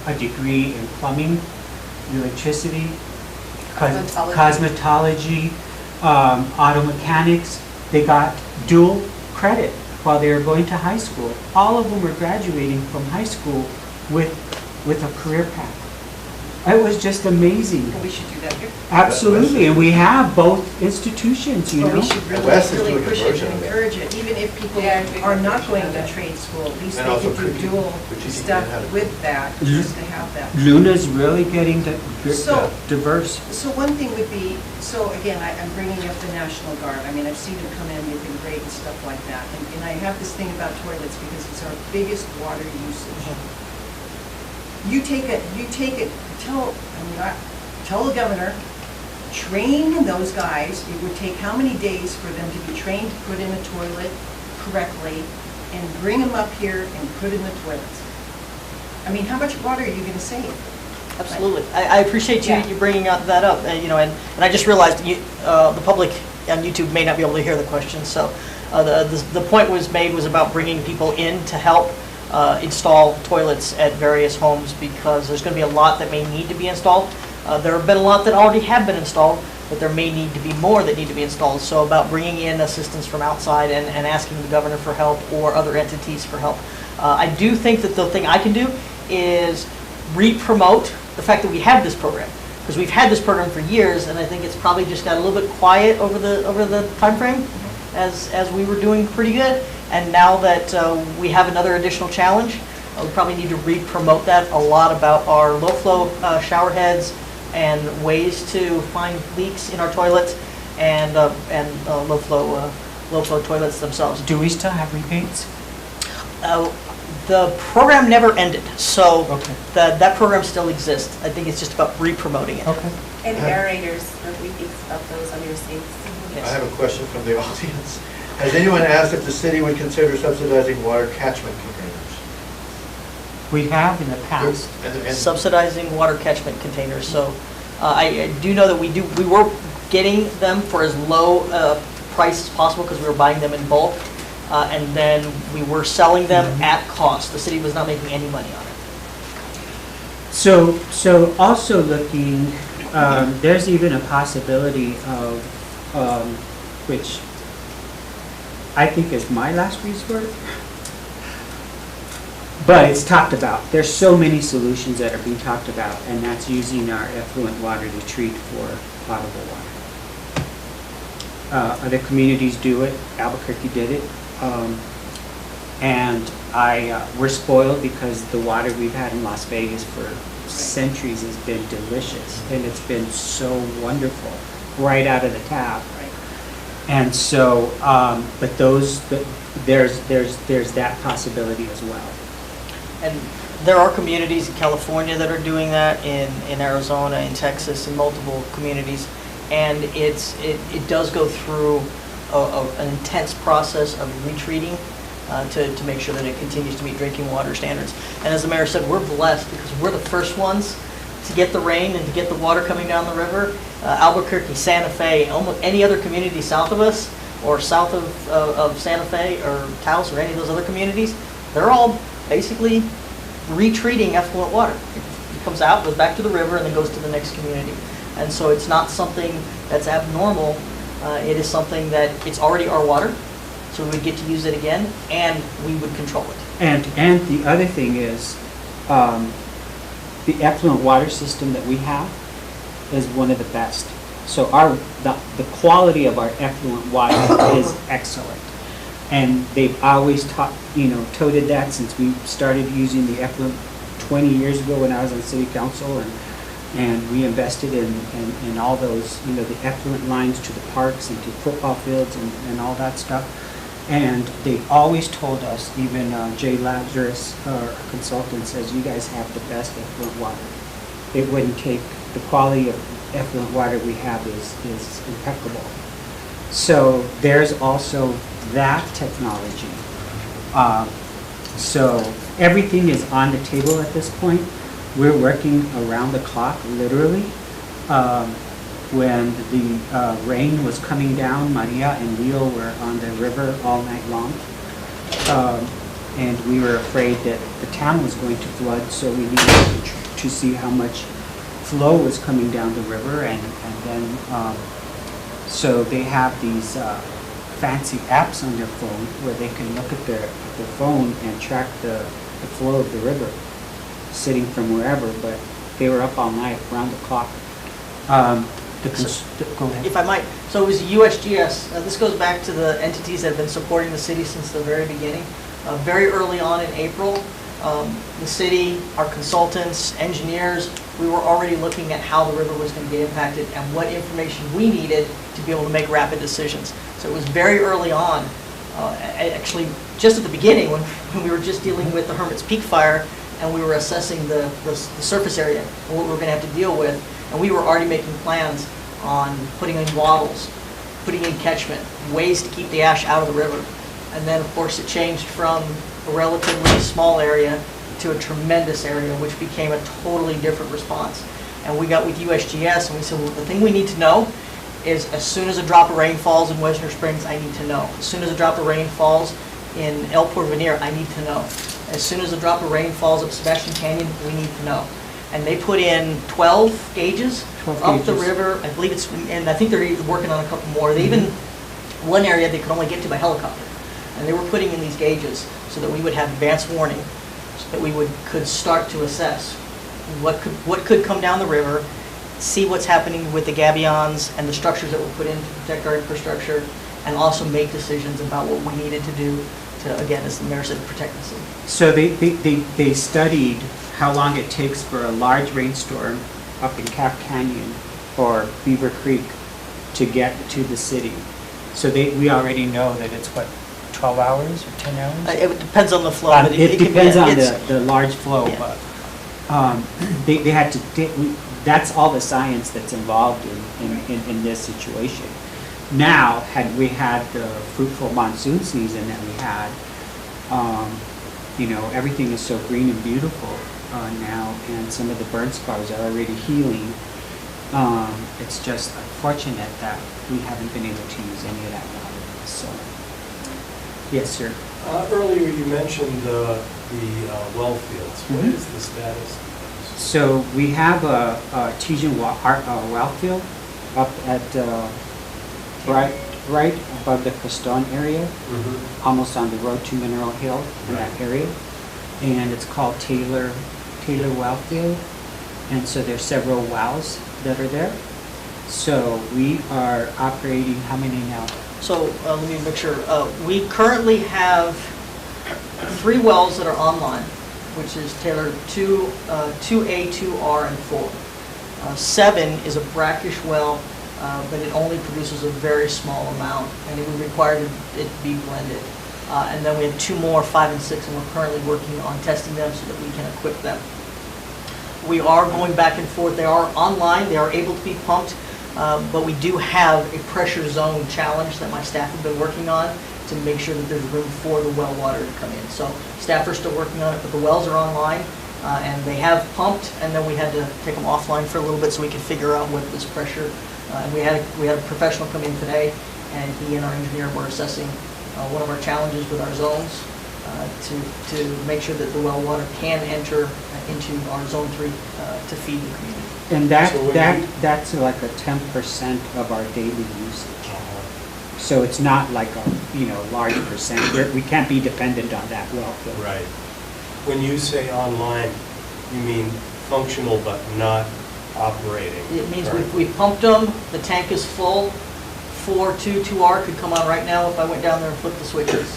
a degree in plumbing, electricity, cosmetology, auto mechanics. They got dual credit while they were going to high school. All of them were graduating from high school with a career path. It was just amazing. And we should do that here. Absolutely, and we have both institutions, you But we know? should really, Wes is really doing a push it version and of it. encourage it, even if people Yeah, are not we going should to have that. trade school, at least And they also could do Trujillo. dual Trujillo stuff had it. with that, just to have that. Luna's really getting So- diverse. So one thing would be, so again, I'm bringing up the National Guard. I mean, I've seen them come in, they've been great and stuff like that. And I have this thing about toilets because it's our biggest water usage. You take it, tell the governor, train those guys. It would take how many days for them to be trained to put in a toilet correctly and bring them up here and put in the toilets? I mean, how much water are you going to save? Absolutely. I appreciate Yeah. you bringing that up, and I just realized the public on YouTube may not be able to hear the question, so the point was about bringing people in to help install toilets at various homes, because there's going to be a lot that may need to be installed. There have been a lot that already have been installed, but there may need to be more that need to be installed. So about bringing in assistance from outside and asking the governor for help or other entities for help. I do think that the thing I can do is re-promote the fact that we have this program, because we've had this program for years, and I think it's probably just got a little bit quiet over the time frame as we were doing pretty good. And now that we have another additional challenge, we probably need to re-promote that a lot, about our low-flow shower heads and ways to find leaks in our toilets, and low-flow toilets themselves. Do we still have rebates? The program never ended, so Okay. that program still exists. I think it's just about re-promoting it. Okay. And aerators, nobody thinks about those on your sinks. Yes. I have a question from the audience. Has anyone asked if the city would consider subsidizing water catchment containers? We have in the past. And Subsidizing water catchment containers. So I do know that we were getting them for as low price as possible, because we were buying them in bulk, and then we were selling them at cost. The city was not making any money on it. So also looking, there's even a possibility of, which I think is my last resort, but it's talked about. There's so many solutions that are being talked about, and that's using our effluent water to treat for potable water. Other communities do it. Albuquerque did it. And we're spoiled because the water we've had in Las Vegas for centuries has been delicious, and it's been so wonderful right out of the tap. And so, but there's that possibility as well. And there are communities in California that are doing that, in Arizona, in Texas, in multiple communities. And it does go through an intense process of retreating to make sure that it continues to meet drinking water standards. And as the mayor said, we're blessed because we're the first ones to get the rain and to get the water coming down the river. Albuquerque, Santa Fe, almost any other community south of us, or south of Santa Fe or Taos or any of those other communities, they're all basically retreating effluent water. It comes out, goes back to the river, and then goes to the next community. And so it's not something that's abnormal. It is something that it's already our water, so we would get to use it again, and we would control it. And the other thing is, the effluent water system that we have is one of the best. So the quality of our effluent water is excellent. And they've always toted that since we started using the effluent 20 years ago when I was on city council, and we invested in all those, the effluent lines to the parks and to football fields and all that stuff. And they've always told us, even Jay Lazarus, our consultant, says, you guys have the best effluent water. It wouldn't take, the quality of effluent water we have is impeccable. So there's also that technology. So everything is on the table at this point. We're working around the clock, literally. When the rain was coming down, Maria and Leo were on the river all night long. And we were afraid that the town was going to flood, so we needed to see how much flow was coming down the river. And then, so they have these fancy apps on their phone where they can look at their phone and track the flow of the river, sitting from wherever. But They were up all night, around the clock. Go ahead. If I might, so it was USGS. This goes back to the entities that have been supporting the city since the very beginning. Very early on in April, the city, our consultants, engineers, we were already looking at how the river was going to get impacted and what information we needed to be able to make rapid decisions. So it was very early on, actually just at the beginning when we were just dealing with the Hermit's Peak fire and we were assessing the surface area and what we were going to have to deal with. And we were already making plans on putting in wattles, putting in catchment, ways to keep the ash out of the river. And then, of course, it changed from a relatively small area to a tremendous area, which became a totally different response. And we got with USGS and we said, well, the thing we need to know is as soon as a drop of rain falls in Wisner Springs, I need to know. As soon as a drop of rain falls in El Porvenir, I need to know. As soon as a drop of rain falls up Sebastian Canyon, we need to know. And they put in 12 gauges 12 up the gauges. river. I believe it's, and I think they're working on a couple more. They even, one area they could only get to by helicopter. And they were putting in these gauges so that we would have advance warning, so that we could start to assess what could come down the river, see what's happening with the gabions and the structures that were put in to protect our infrastructure, and also make decisions about what we needed to do to, again, as the mayor said, protect the city. So they studied how long it takes for a large rainstorm up in Cap Canyon or Beaver Creek to get to the city. So we already know that it's what, 12 hours or 10 hours? It depends on the flow. but It can be- depends on it's- the large flow, Yeah. but they had to, that's all the science that's involved in this situation. Now, had we had the fruitful monsoon season that we had, you know, everything is so green and beautiful now, and some of the burn scars are already healing. It's just unfortunate that we haven't been able to use any of that water, so. Yes, sir. Earlier you mentioned the well fields. What Mhm. is the status of So we have a artesian well field up at, right above the Castone area, those? almost on the road to Mineral Hill in that area. And it's called Taylor Well Field. And so there's several wells that are there. So we are operating, how many now? So let me make sure. We currently have 3 wells that are online, which is Taylor 2A, 2R, and 4. 7 is a brackish well, but it only produces a very small amount, and it would require it to be blended. And then we have 2 more, 5 and 6, and we're currently working on testing them so that we can equip them. We are going back and forth. They are online. They are able to be pumped. But we do have a pressure zone challenge that my staff have been working on to make sure that there's room for the well water to come in. So staff are still working on it, but the wells are online, and they have pumped, and then we had to take them offline for a little bit so we could figure out what this pressure, and we had a professional come in today, and he and our engineer were assessing one of our challenges with our zones to make sure that the well water can enter into our zone 3 to feed the community. And So when that's like a 10% of our daily usage. So it's not like a, you know, large percent. We can't be dependent on that well field. Right. When you say online, you mean functional but not operating? It means correct? we pumped them, the tank is full, 2R could come on right now if I went down there and flipped the switches.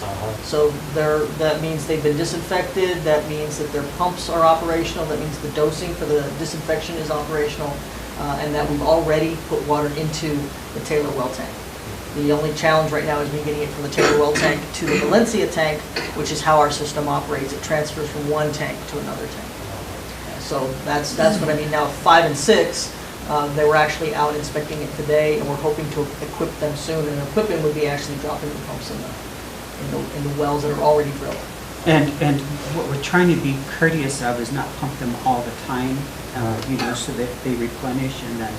So that means they've been disinfected, that means that their pumps are operational, that means the dosing for the disinfection is operational, and that we've already put water into the Taylor well tank. The only challenge right now is me getting it from the Taylor well tank to the Valencia tank, which is how our system operates. It transfers from one tank to another tank. So that's what I mean. Now 5 and 6, they were actually out inspecting it today, and we're hoping to equip them soon. And equipment would be actually dropping the pumps in the wells that are already drilled. And what we're trying to be courteous of is not pump them all the time, you know, so that they replenish, and then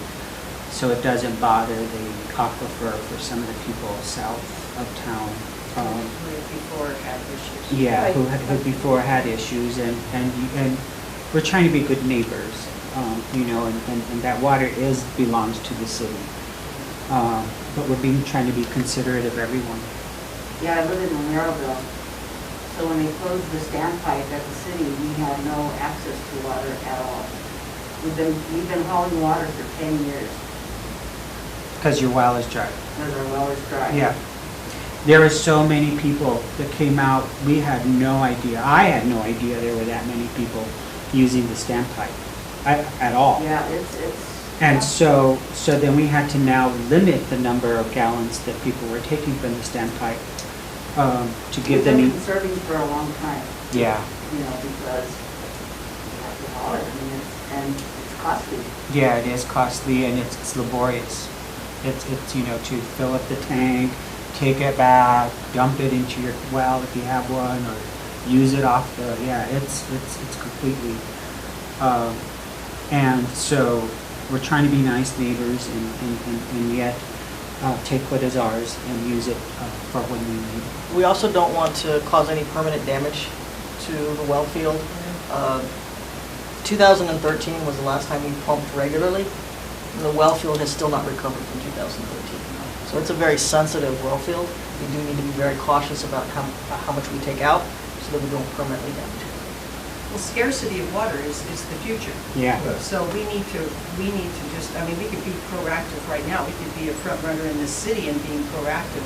so it doesn't bother the aquifer for some of the people south of town. Before had issues. Yeah, who before had issues, and we're trying to be good neighbors, you know, and that water belongs to the city. But we're trying to be considerate of everyone. Yeah, I live in Romeroville, so when they closed the standpipe at the city, we had no access to water at all. We've been hauling water for 10 years, Because your well is dry. because our well is dry. Yeah. There were so many people that came out, we had no idea, I had no idea there were that many people using the standpipe at all. Yeah, it's. And so then we had to now limit the number of gallons that people were taking from the standpipe to give them. We've been conserving for a long time, Yeah, you know, because we have to haul it, I mean, it's costly. yeah, it is costly and it's laborious. It's to fill up the tank, take it back, dump it into your well if you have one, or use it off the, it's completely, and so we're trying to be nice neighbors and yet take what is ours and use it for when we need it. We also don't want to cause any permanent damage to the well field. 2013 was the last time we pumped regularly. The well field has still not recovered from 2013. So it's a very sensitive well field. We do need to be very cautious about how much we take out so that we don't permanently damage it. Well, scarcity of water is the future. Yeah. So we need to just, I mean, we could be proactive right now. We could be a front runner in this city and being proactive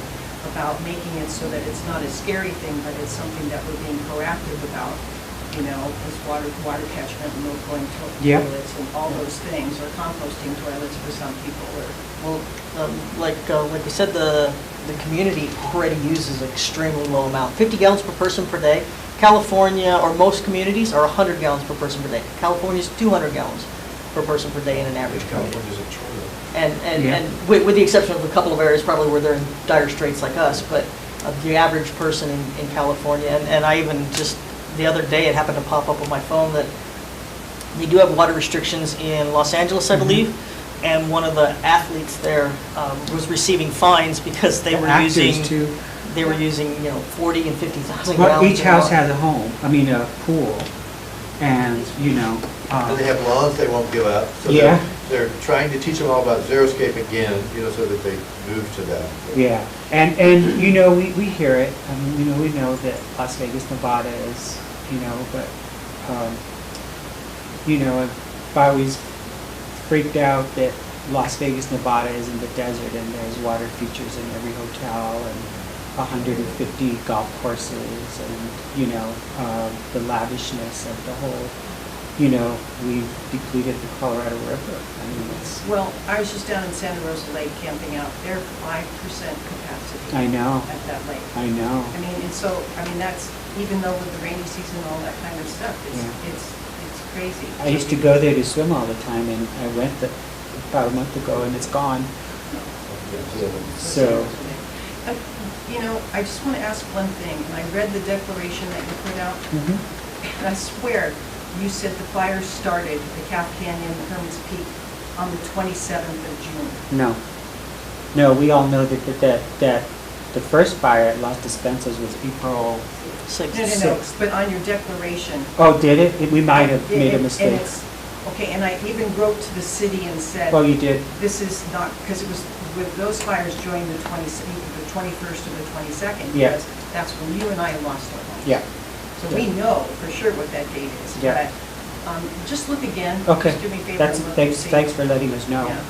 about making it so that it's not a scary thing, but it's something that we're being proactive about, as water catchment and no going Yep. toilets and all those things, or composting toilets for some people, or. Well, like we said, the community already uses an extremely low amount. 50 gallons per person per day. California, or most communities, are 100 gallons per person per day. California's 200 gallons per person per day in an average community. California's a trillion. And with the exception of a couple of areas probably where they're in dire straits like us, but the average person in California, and I even just, the other day it happened to pop up on my phone that they do have water restrictions in Los Angeles, I believe, and one of the athletes there was receiving fines because they The were actors using, too. 40 and 50,000 Well, gallons. each of house water. has a pool, and, And they have lawns they won't give up. So Yeah. they're trying to teach them all about xeriscape again, so that they move to that. yeah, and we hear it, I mean, we know that Las Vegas, Nevada is, but, I've always freaked out that Las Vegas, Nevada is in the desert and there's water features in every hotel and 150 golf courses and, the lavishness of the whole, we've depleted the Colorado River. I mean, it's, Well, I was just down in Santa Rosa Lake camping out. They're 5% capacity. I know. At that lake. I know. I mean, and so, that's, even though with the rainy season and all that kind of stuff, Yeah. it's crazy. I used to go there to swim all the time and I went about a month ago and it's gone. So, I just want to ask one thing, and I read the declaration that you put out, and I swear, you said the fire started at the Calf Canyon, Herman's Peak, on the 27th of June. no, we all know that the first fire at Las Despensas was April. No, but on your declaration. Oh, did it? We might have made a And mistake. okay, and I even wrote to the city and said. Oh, you did? This is not, because it was, with those fires during the 21st or the 22nd. Yeah. Because that's when you and I lost our homes. Yeah. So we know for sure what that date is. Yeah. But just look again. Okay. Just do me a favor. That's, and look and see. thanks for letting us know. Yeah.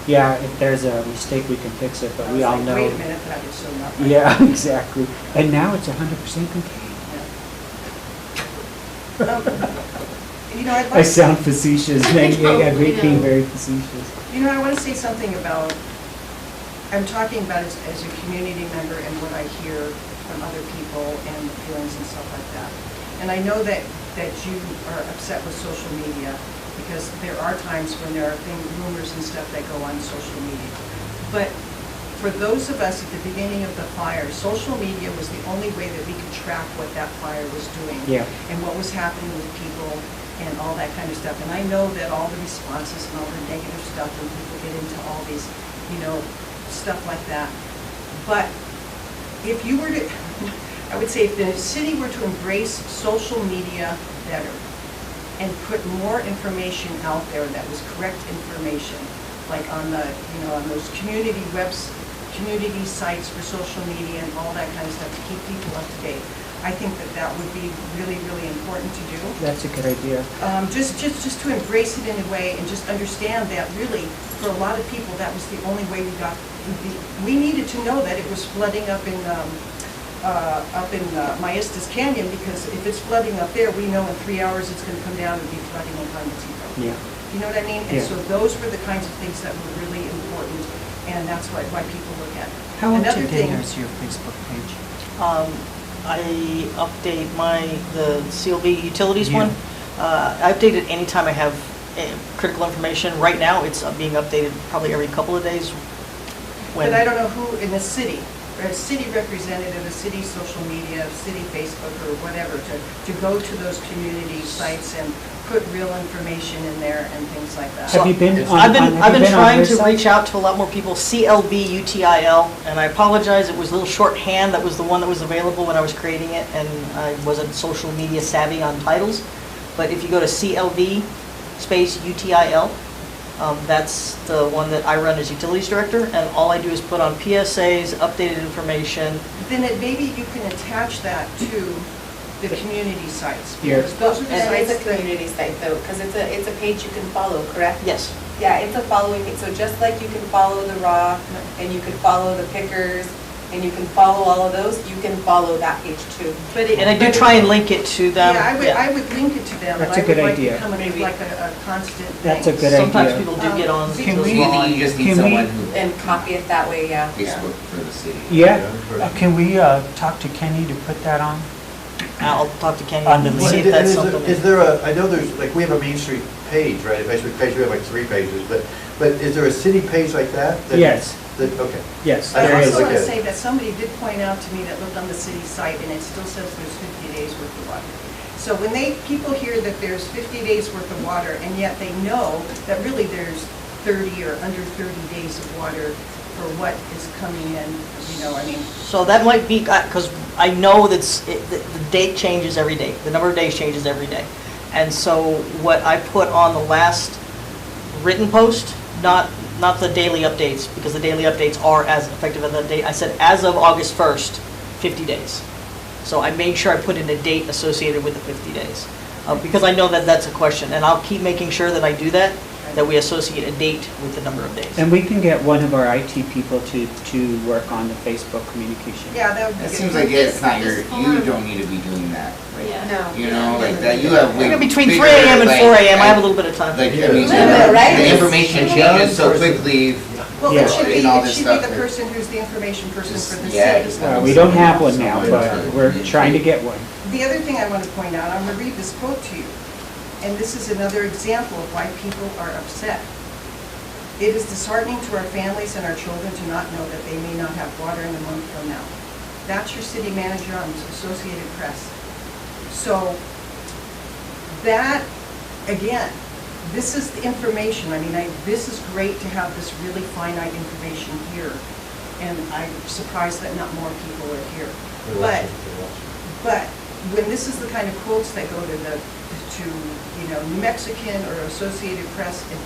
Yeah, if there's a mistake, we can fix it, but I we was all like, know. wait a minute, that is so not right. Yeah, exactly. And now it's 100% contained. I'd I like, sound facetious, I'm being very facetious. I want to say something about, I'm talking about it as a community member and what I hear from other people and the feelings and stuff like that. And I know that you are upset with social media because there are times when there are rumors and stuff that go on social media. But for those of us at the beginning of the fire, social media was the only way that we could track what that fire was doing. Yeah. And what was happening with people and all that kind of stuff. And I know that all the responses and all the negative stuff, and people get into all these, stuff like that. But if you were to, I would say if the city were to embrace social media better and put more information out there that was correct information, like on the, on those community sites for social media and all that kind of stuff to keep people up to date. I think that that would be really, really important to do. That's a good idea. Just to embrace it in a way and just understand that really, for a lot of people, that was the only way we needed to know that it was flooding up in Maestas Canyon, because if it's flooding up there, we know in 3 hours it's going to come down and be flooding in Montecito. Yeah. You know what I mean? And Yeah. so those were the kinds of things that were really important, and that's why people look at it. How up Another to date thing- is your Facebook page? I update the CLB utilities Yeah. one. I update it anytime I have critical information. Right now, it's being updated probably every couple of days. But I don't know who in the city, or a city representative, a city social media, city Facebook, or whatever, to go to those community sites and put real information in there and things like that. Have you been on? I've have been you on trying their to site? reach out to a lot more people. CLBUTIL, and I apologize, it was a little shorthand. That was the one that was available when I was creating it, and I wasn't social media savvy on titles. But if you go to CLB space UTIL, that's the one that I run as utilities director, and all I do is put on PSAs, updated information. Then maybe you can attach that to the community sites. Yeah. Because those are the And it's sites a that, community site though, because it's a page you can follow, correct? Yes. Yeah, it's a following page, so just like you can follow the raw, and you can follow the pickers, and you can follow all of those, you can follow that page too. but it. And I do try and link it to them. Yeah, I would link it to them, but That's a I good would like idea. to come Maybe. like a constant thing. That's a good Sometimes idea. people do get on. Can those we- Do you think long- you just need Can we- someone who And copy it that way, yeah. Facebook for the city? Yeah, can we talk to Kenny to put that on? I'll talk to Kenny On the and link. see if that's something. Is there I know there's, like, we have a Main Street page, right? A Facebook page, we have like 3 pages, but is there a city page like that? Yes. Okay. Yes, I there I is. also want to Okay. say that somebody did point out to me that looked on the city site, and it still says there's 50 days worth of water. So when people hear that there's 50 days worth of water, and yet they know that really there's 30 or under 30 days of water for what is coming in, I mean. So that might be, because I know that the date changes every day, the number of days changes every day. And so what I put on the last written post, not the daily updates, because the daily updates are as effective as that date. I said as of August 1st, 50 days. So I made sure I put in a date associated with the 50 days, because I know that that's a question, and I'll keep making sure that I do that we associate a date with the number of days. And we can get one of our IT people to work on the Facebook communication. Yeah, that would be It good. seems like it's not This you form- don't need to be doing that. Like, No. you know, like that, you have way Between bigger, 3 a.m. and like, 4 a.m., I have a little bit of time. Like, I Yeah. mean, Yeah, right? the information changes so quickly. Well, Yeah. it should be, And all it this should be stuff. the person who's the information person for the Yeah. city. We don't have one now, but we're trying to get one. The other thing I want to point out, I'm going to read this quote to you, and this is another example of why people are upset. It is disheartening to our families and our children to not know that they may not have water in a month from now. That's your city manager on Associated Press. So that, again, this is the information. I mean, this is great to have this really finite information here, and I'm surprised that not more people are here. But when this is the kind of quotes that go to New Mexican or Associated Press, and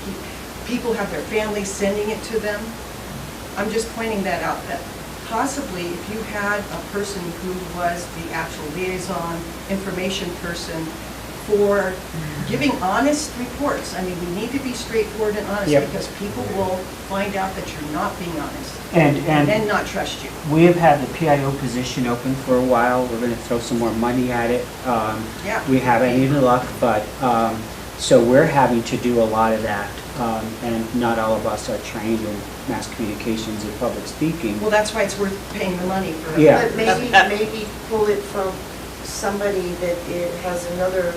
people have their families sending it to them, I'm just pointing that out, that possibly if you had a person who was the actual liaison, information person for giving honest reports. I mean, we need to be straightforward and honest, Yep. because people will find out that you're not being honest And and not trust you. we have had the PIO position open for a while. We're going to throw some more money at it. Yeah. We haven't any luck, but, so we're having to do a lot of that. And not all of us are trained in mass communications and public speaking. Well, that's why it's worth paying the money for it. Yeah. But maybe pull it from somebody that it has another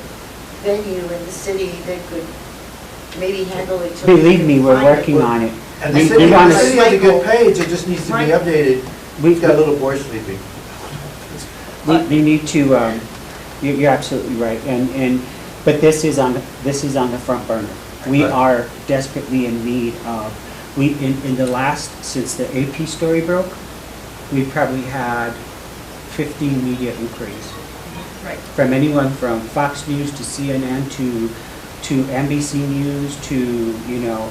venue in the city that could maybe handle it. till Believe we me, can we're find it. working on it. And We- the city, we wanna- the city has a good page, it just needs to be updated. We- It's got a little boy sleeping. We need to, you're absolutely right, but this is on the front burner. We Right. are desperately in need of, in the last, since the AP story broke, we probably had 15 media inquiries. Right. From anyone from Fox News to CNN to NBC News to,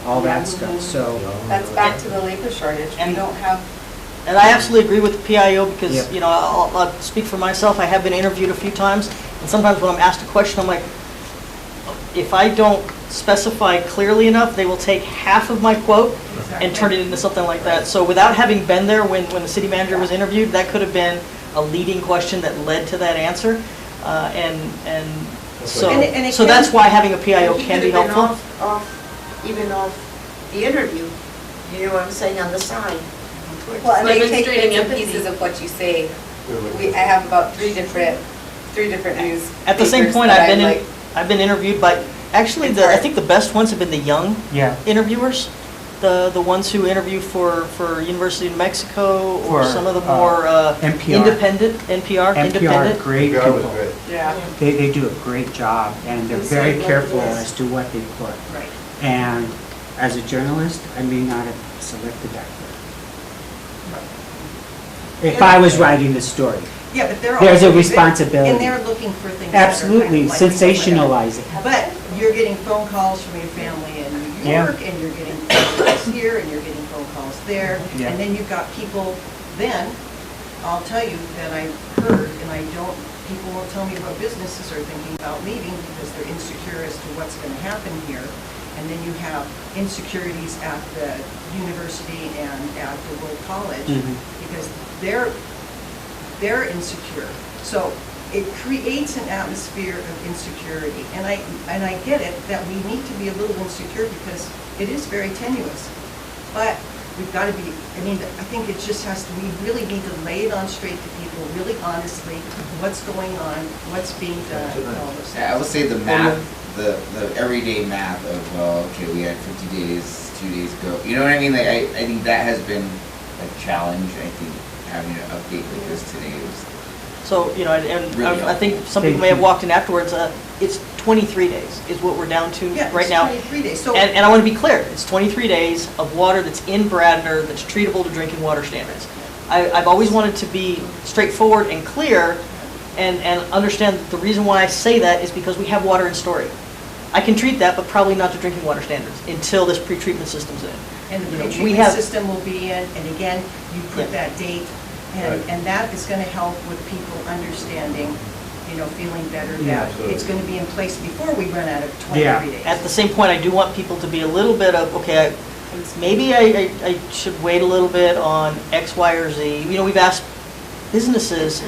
all that stuff, so. That's back to the labor shortage. We And- don't have And I absolutely agree with the PIO because, Yep. you know, I'll speak for myself. I have been interviewed a few times, and sometimes when I'm asked a question, I'm like, if I don't specify clearly enough, they will take half of my quote and turn it into something like that. So without having been there when the city manager was interviewed, that could have been a leading question that led to that answer. And so, And it so can- that's why having a PIO And he can be could have been helpful. even off the interview, you know what I'm saying, on the side. Well, and they take Demonstrating bits and empathy. pieces of what you say. I have about three different news. At the same papers point, that I've I'm been, like, I've been interviewed by, actually, It's I hard. think the best ones have been the young Yeah. interviewers, the ones who interview for University of New Mexico or For, some of the more NPR. independent, NPR, NPR, independent. great PR was people. great. Yeah. They do a great job, and they're They say very what it careful is. as to what they put. Right. And as a journalist, I may not have selected that word. If I was writing the story. Yeah, but they're. There's a also- responsibility. And they're looking for things that are Absolutely, kind of like- sensationalize it. But you're getting phone calls from your family in New Yeah. York, and you're getting phone calls here, and you're getting phone calls there. Yeah. And then you've got people, then, I'll tell you that I've heard, and I don't, people won't tell me what businesses are thinking about leaving because they're insecure as to what's going to happen here. And then you have insecurities at the university and at the World College Mhm. because they're insecure. So it creates an atmosphere of insecurity. And I get it that we need to be a little insecure because it is very tenuous. But we've got to be, I mean, I think it just has to, we really need to lay it on straight to people, really honestly, what's going on, what's being done, and all this. Yeah, I would say the math, the everyday math of, well, okay, we had 50 days, 2 days ago. You know what I mean? Like, I think that has been a challenge. I think having an update like this today was So, you know, and Really I think some people may have walked in afterwards, it's 23 days is what we're down to Yeah, right it's now. 23 days. So And I want to be clear, it's 23 days of water that's in Bradner that's treatable to drinking water standards. I've always wanted to be straightforward and clear and understand that the reason why I say that is because we have water in Story. I can treat that, but probably not to drinking water standards until this pretreatment system's in. And the You know, we pretreatment have- system will be in, and again, you put Yeah. that date, Right. and that is gonna help with people understanding, you know, feeling better Yeah. that it's gonna be in place before we run out of Yeah. 23 days. At the same point, I do want people to be a little bit of, okay, maybe I should wait a little bit on X, Y, or Z. You know, we've asked businesses,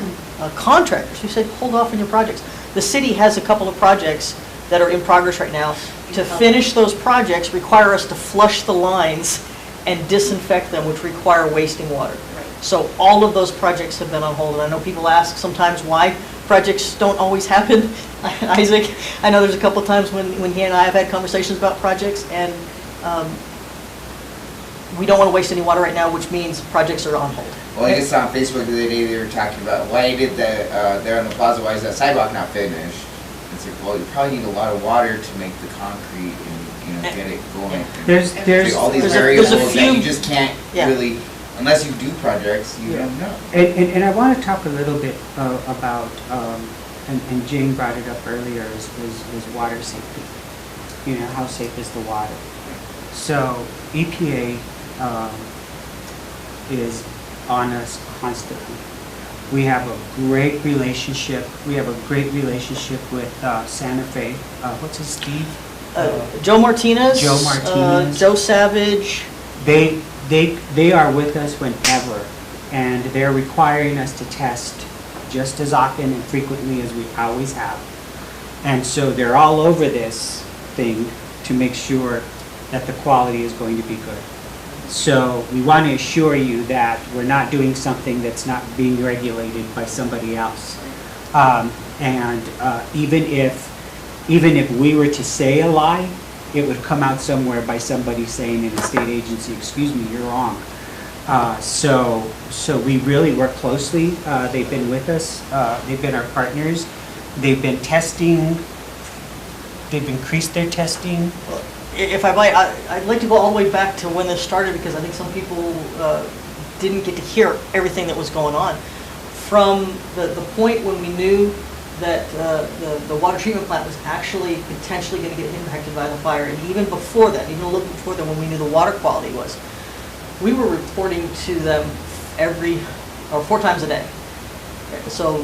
contractors, who said, hold off on your projects. The city has a couple of projects that are in progress right now. To finish those projects, require us to flush the lines and disinfect them, which require wasting water. Right. So all of those projects have been on hold, and I know people ask sometimes why projects don't always happen. Isaac, I know there's a couple of times when he and I have had conversations about projects, and we don't want to waste any water right now, which means projects are on hold. Well, I just saw on Facebook the other day, they were talking about, why did there on the plaza, why is that sidewalk not finished? It's like, well, you probably need a lot of water to make the concrete and, you know, get it going. There's, All these there's a variables that few- you just can't Yeah. really, unless you do projects, you Yeah. don't know. and I want to talk a little bit about, and Jane brought it up earlier, is water safety. You know, how safe is the water? So EPA is on us constantly. We have a great relationship. We have a great relationship with Santa Fe. What's his Steve? Joe Martinez. Joe Martinez. Joe Savage. They are with us whenever, and they're requiring us to test just as often and frequently as we always have. And so they're all over this thing to make sure that the quality is going to be good. So we want to assure you that we're not doing something that's not being regulated by somebody else. Even if we were to say a lie, it would come out somewhere by somebody saying in a state agency, excuse me, you're wrong. So we really work closely. They've been with us. They've been our partners. They've been testing. They've increased their testing. If I might, I'd like to go all the way back to when this started, because I think some people didn't get to hear everything that was going on. From the point when we knew that the water treatment plant was actually potentially going to get impacted by the fire, and even before that, even a little before that, when we knew the water quality was, we were reporting to them or 4 times a day. So,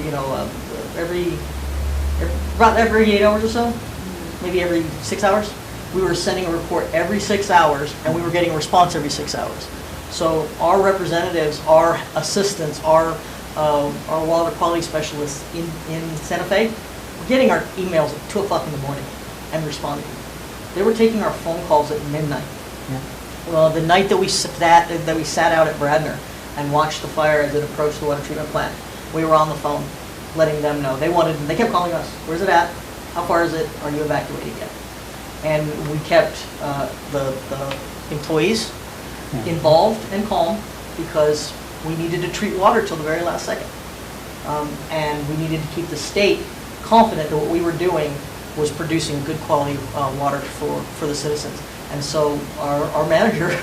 about every 8 hours or so, maybe every 6 hours, we were sending a report every 6 hours, and we were getting a response every 6 hours. So our representatives, our assistants, our water quality specialists in Santa Fe were getting our emails at 2 o'clock in the morning and responding. They were taking our phone calls at midnight. Yeah. Well, the night that we sat out at Bradner and watched the fire as it approached the water treatment plant, we were on the phone letting them know. They kept calling us. Where's it at? How far is it? Are you evacuated yet? And we kept the employees involved and calm because we needed to treat water till the very last second. And we needed to keep the state confident that what we were doing was producing good quality water for the citizens. And so our manager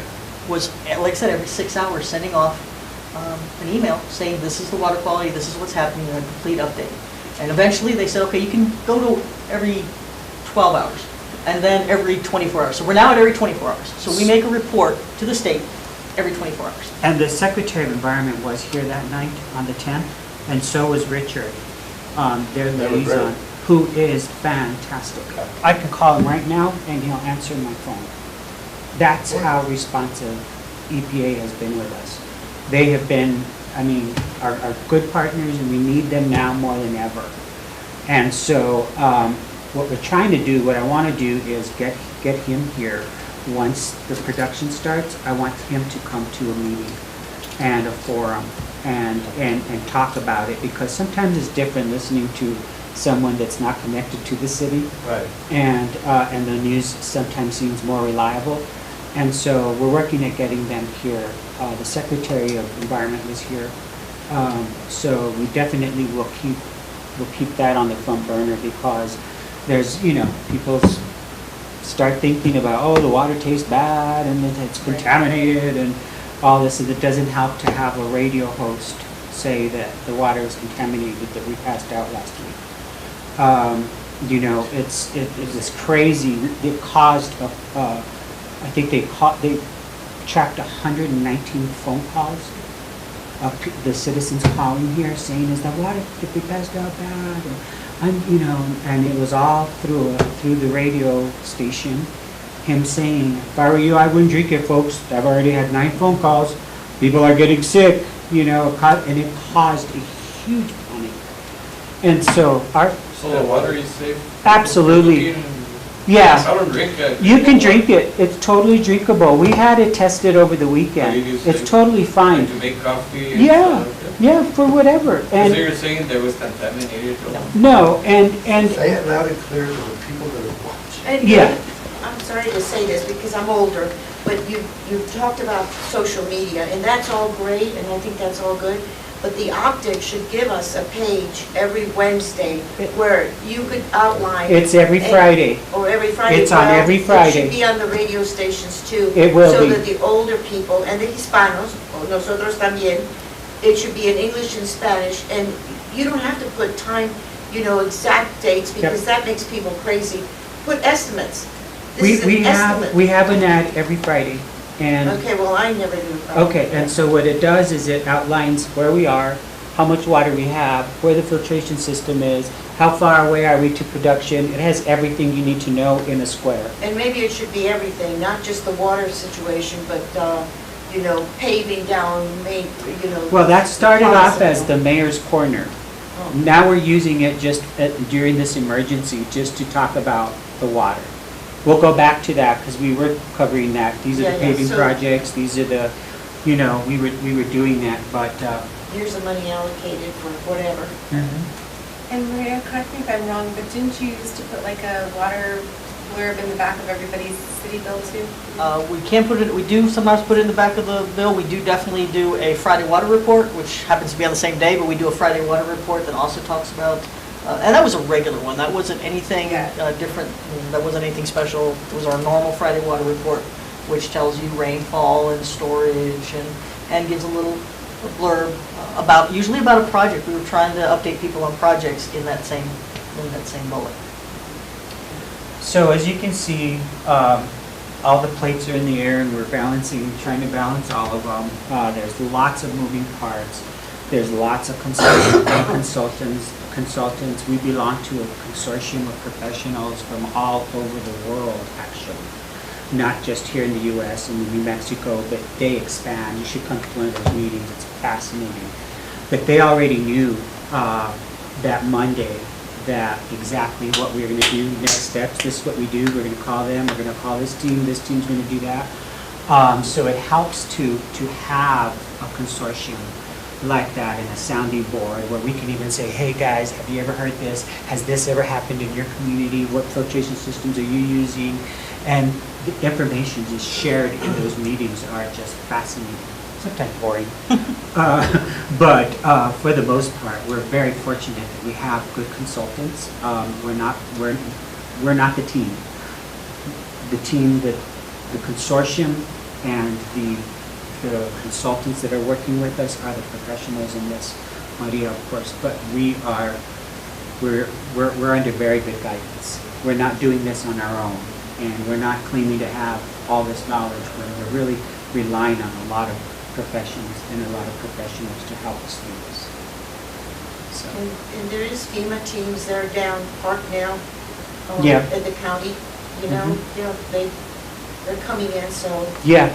was, like I said, every 6 hours sending off an email saying, this is the water quality, this is what's happening, and a complete update. And eventually they said, okay, you can go to every 12 hours, and then every 24 hours. So we're now at every 24 hours. So we make a report to the state every 24 hours. And the Secretary of Environment was here that night on the 10th, and so was Richard, their liaison, who is fantastic. I can call him right now, and he'll answer my phone. That's how responsive EPA has been with us. They have been, are good partners, and we need them now more than ever. And so what we're trying to do, what I want to do is get him here. Once the production starts, I want him to come to a meeting and a forum and talk about it, because sometimes it's different listening to someone that's not connected to the city. Right. And the news sometimes seems more reliable. And so we're working at getting them here. The Secretary of Environment was here. So we definitely will keep that on the front burner, because there's, people start thinking about, oh, the water tastes bad and it's contaminated and all this, and it doesn't help to have a radio host say that the water is contaminated that we passed out last week. It was crazy. It caused I think they tracked 119 phone calls of the citizens calling here saying, is the water that we passed out bad? And it was all through the radio station, him saying, if I were you, I wouldn't drink it, folks. I've already had 9 phone calls. People are getting sick, and it caused a huge panic. And so So the water is safe? Absolutely. Yeah. I don't drink it. You can drink it. It's totally drinkable. We had it tested over the weekend. It's totally fine. To make coffee? And Yeah, stuff, yeah, for whatever. So And you're saying there was contaminated? no, and Say it loud and clear to the people that are watching. And Yeah. I'm sorry to say this because I'm older, but you've talked about social media, and that's all great, and I think that's all good. But the optic should give us a page every Wednesday where you could outline. it's every Friday. Or every Friday. It's on Well, every It Friday. should be on the radio stations too. It will So be. that the older people and the Hispanos, nosotros también, it should be in English and Spanish, and you don't have to put time, exact dates, because that makes people crazy. Put estimates. This is an estimate. We have an ad every Friday, and Okay, well, I never do. okay, and so what it does is it outlines where we are, how much water we have, where the filtration system is, how far away are we to production. It has everything you need to know in a square. And maybe it should be everything, not just the water situation, but, paving down, Well, that started off as the the mayor's corner. Oh. Now we're using it just during this emergency, just to talk about the water. We'll go back to that, because we were covering that. These are the Yeah, paving so- projects, these are the, we were doing that, but, Here's the money allocated for whatever. And Maria, correct me if I'm wrong, but didn't you used to put like a water blurb in the back of everybody's city bill too? We can put it, we do sometimes put it in the back of the bill. We do definitely do a Friday water report, which happens to be on the same day, but we do a Friday water report that also talks about, and that was a regular one. That wasn't anything different, that wasn't anything special. It was our normal Friday water report, which tells you rainfall and storage and gives a little blurb usually about a project. We were trying to update people on projects in that same bullet. so as you can see, all the plates are in the air and we're trying to balance all of them. There's lots of moving parts. There's lots of consultants. We belong to a consortium of professionals from all over the world, actually. Not just here in the US and New Mexico, but they expand. You should come to one of those meetings. It's fascinating. But they already knew that Monday that exactly what we were going to do, next steps, this is what we do, we're going to call them, we're going to call this team's going to do that. So it helps to have a consortium like that and a sounding board where we can even say, hey guys, have you ever heard this? Has this ever happened in your community? What filtration systems are you using? And the information just shared in those meetings are just fascinating. Sometimes boring. But for the most part, we're very fortunate that we have good consultants. We're not the team. The team, the consortium, and the consultants that are working with us are the professionals in this. Maria, of course, but we're under very good guidance. We're not doing this on our own, and we're not claiming to have all this knowledge. We're really relying on a lot of professions and a lot of professionals to help us through this. So. And there is FEMA teams that are down Park now, Yeah. at the county, you know, they're coming in, so. Yeah.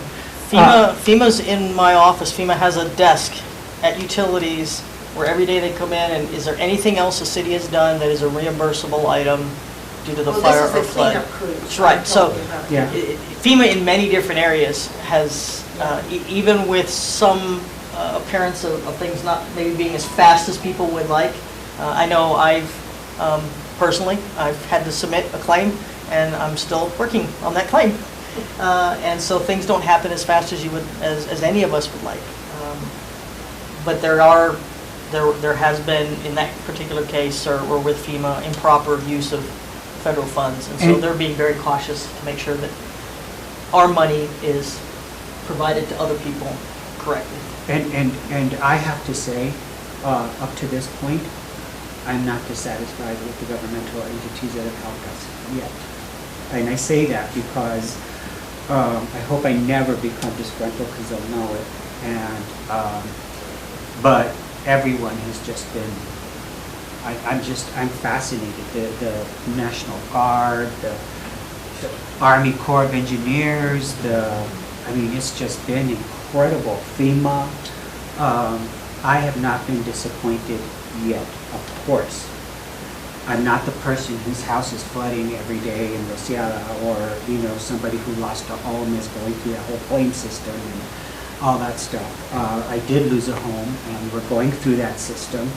FEMA's in my office. FEMA has a desk at utilities where every day they come in, and is there anything else the city has done that is a reimbursable item due to the fire or flood? This is the cleanup crew. That's right. So Yeah. FEMA in many different areas has, even with some appearance of things not maybe being as fast as people would like. I know I've personally, I've had to submit a claim, and I'm still working on that claim. And so things don't happen as fast as you would, as any of us would like. But there has been, in that particular case, or with FEMA, improper use of federal funds. And so they're being very cautious to make sure that our money is provided to other people correctly. And I have to say, up to this point, I'm not dissatisfied with the governmental entities that have helped us yet. And I say that because I hope I never become disgruntled because they'll know it. And but everyone has just been. I'm fascinated. The National Guard, the Army Corps of Engineers, it's just been incredible. FEMA. I have not been disappointed yet, of course. I'm not the person whose house is flooding every day in Rosiada, or, somebody who lost a home is going through that whole claim system and all that stuff. I did lose a home, and we're going through that system.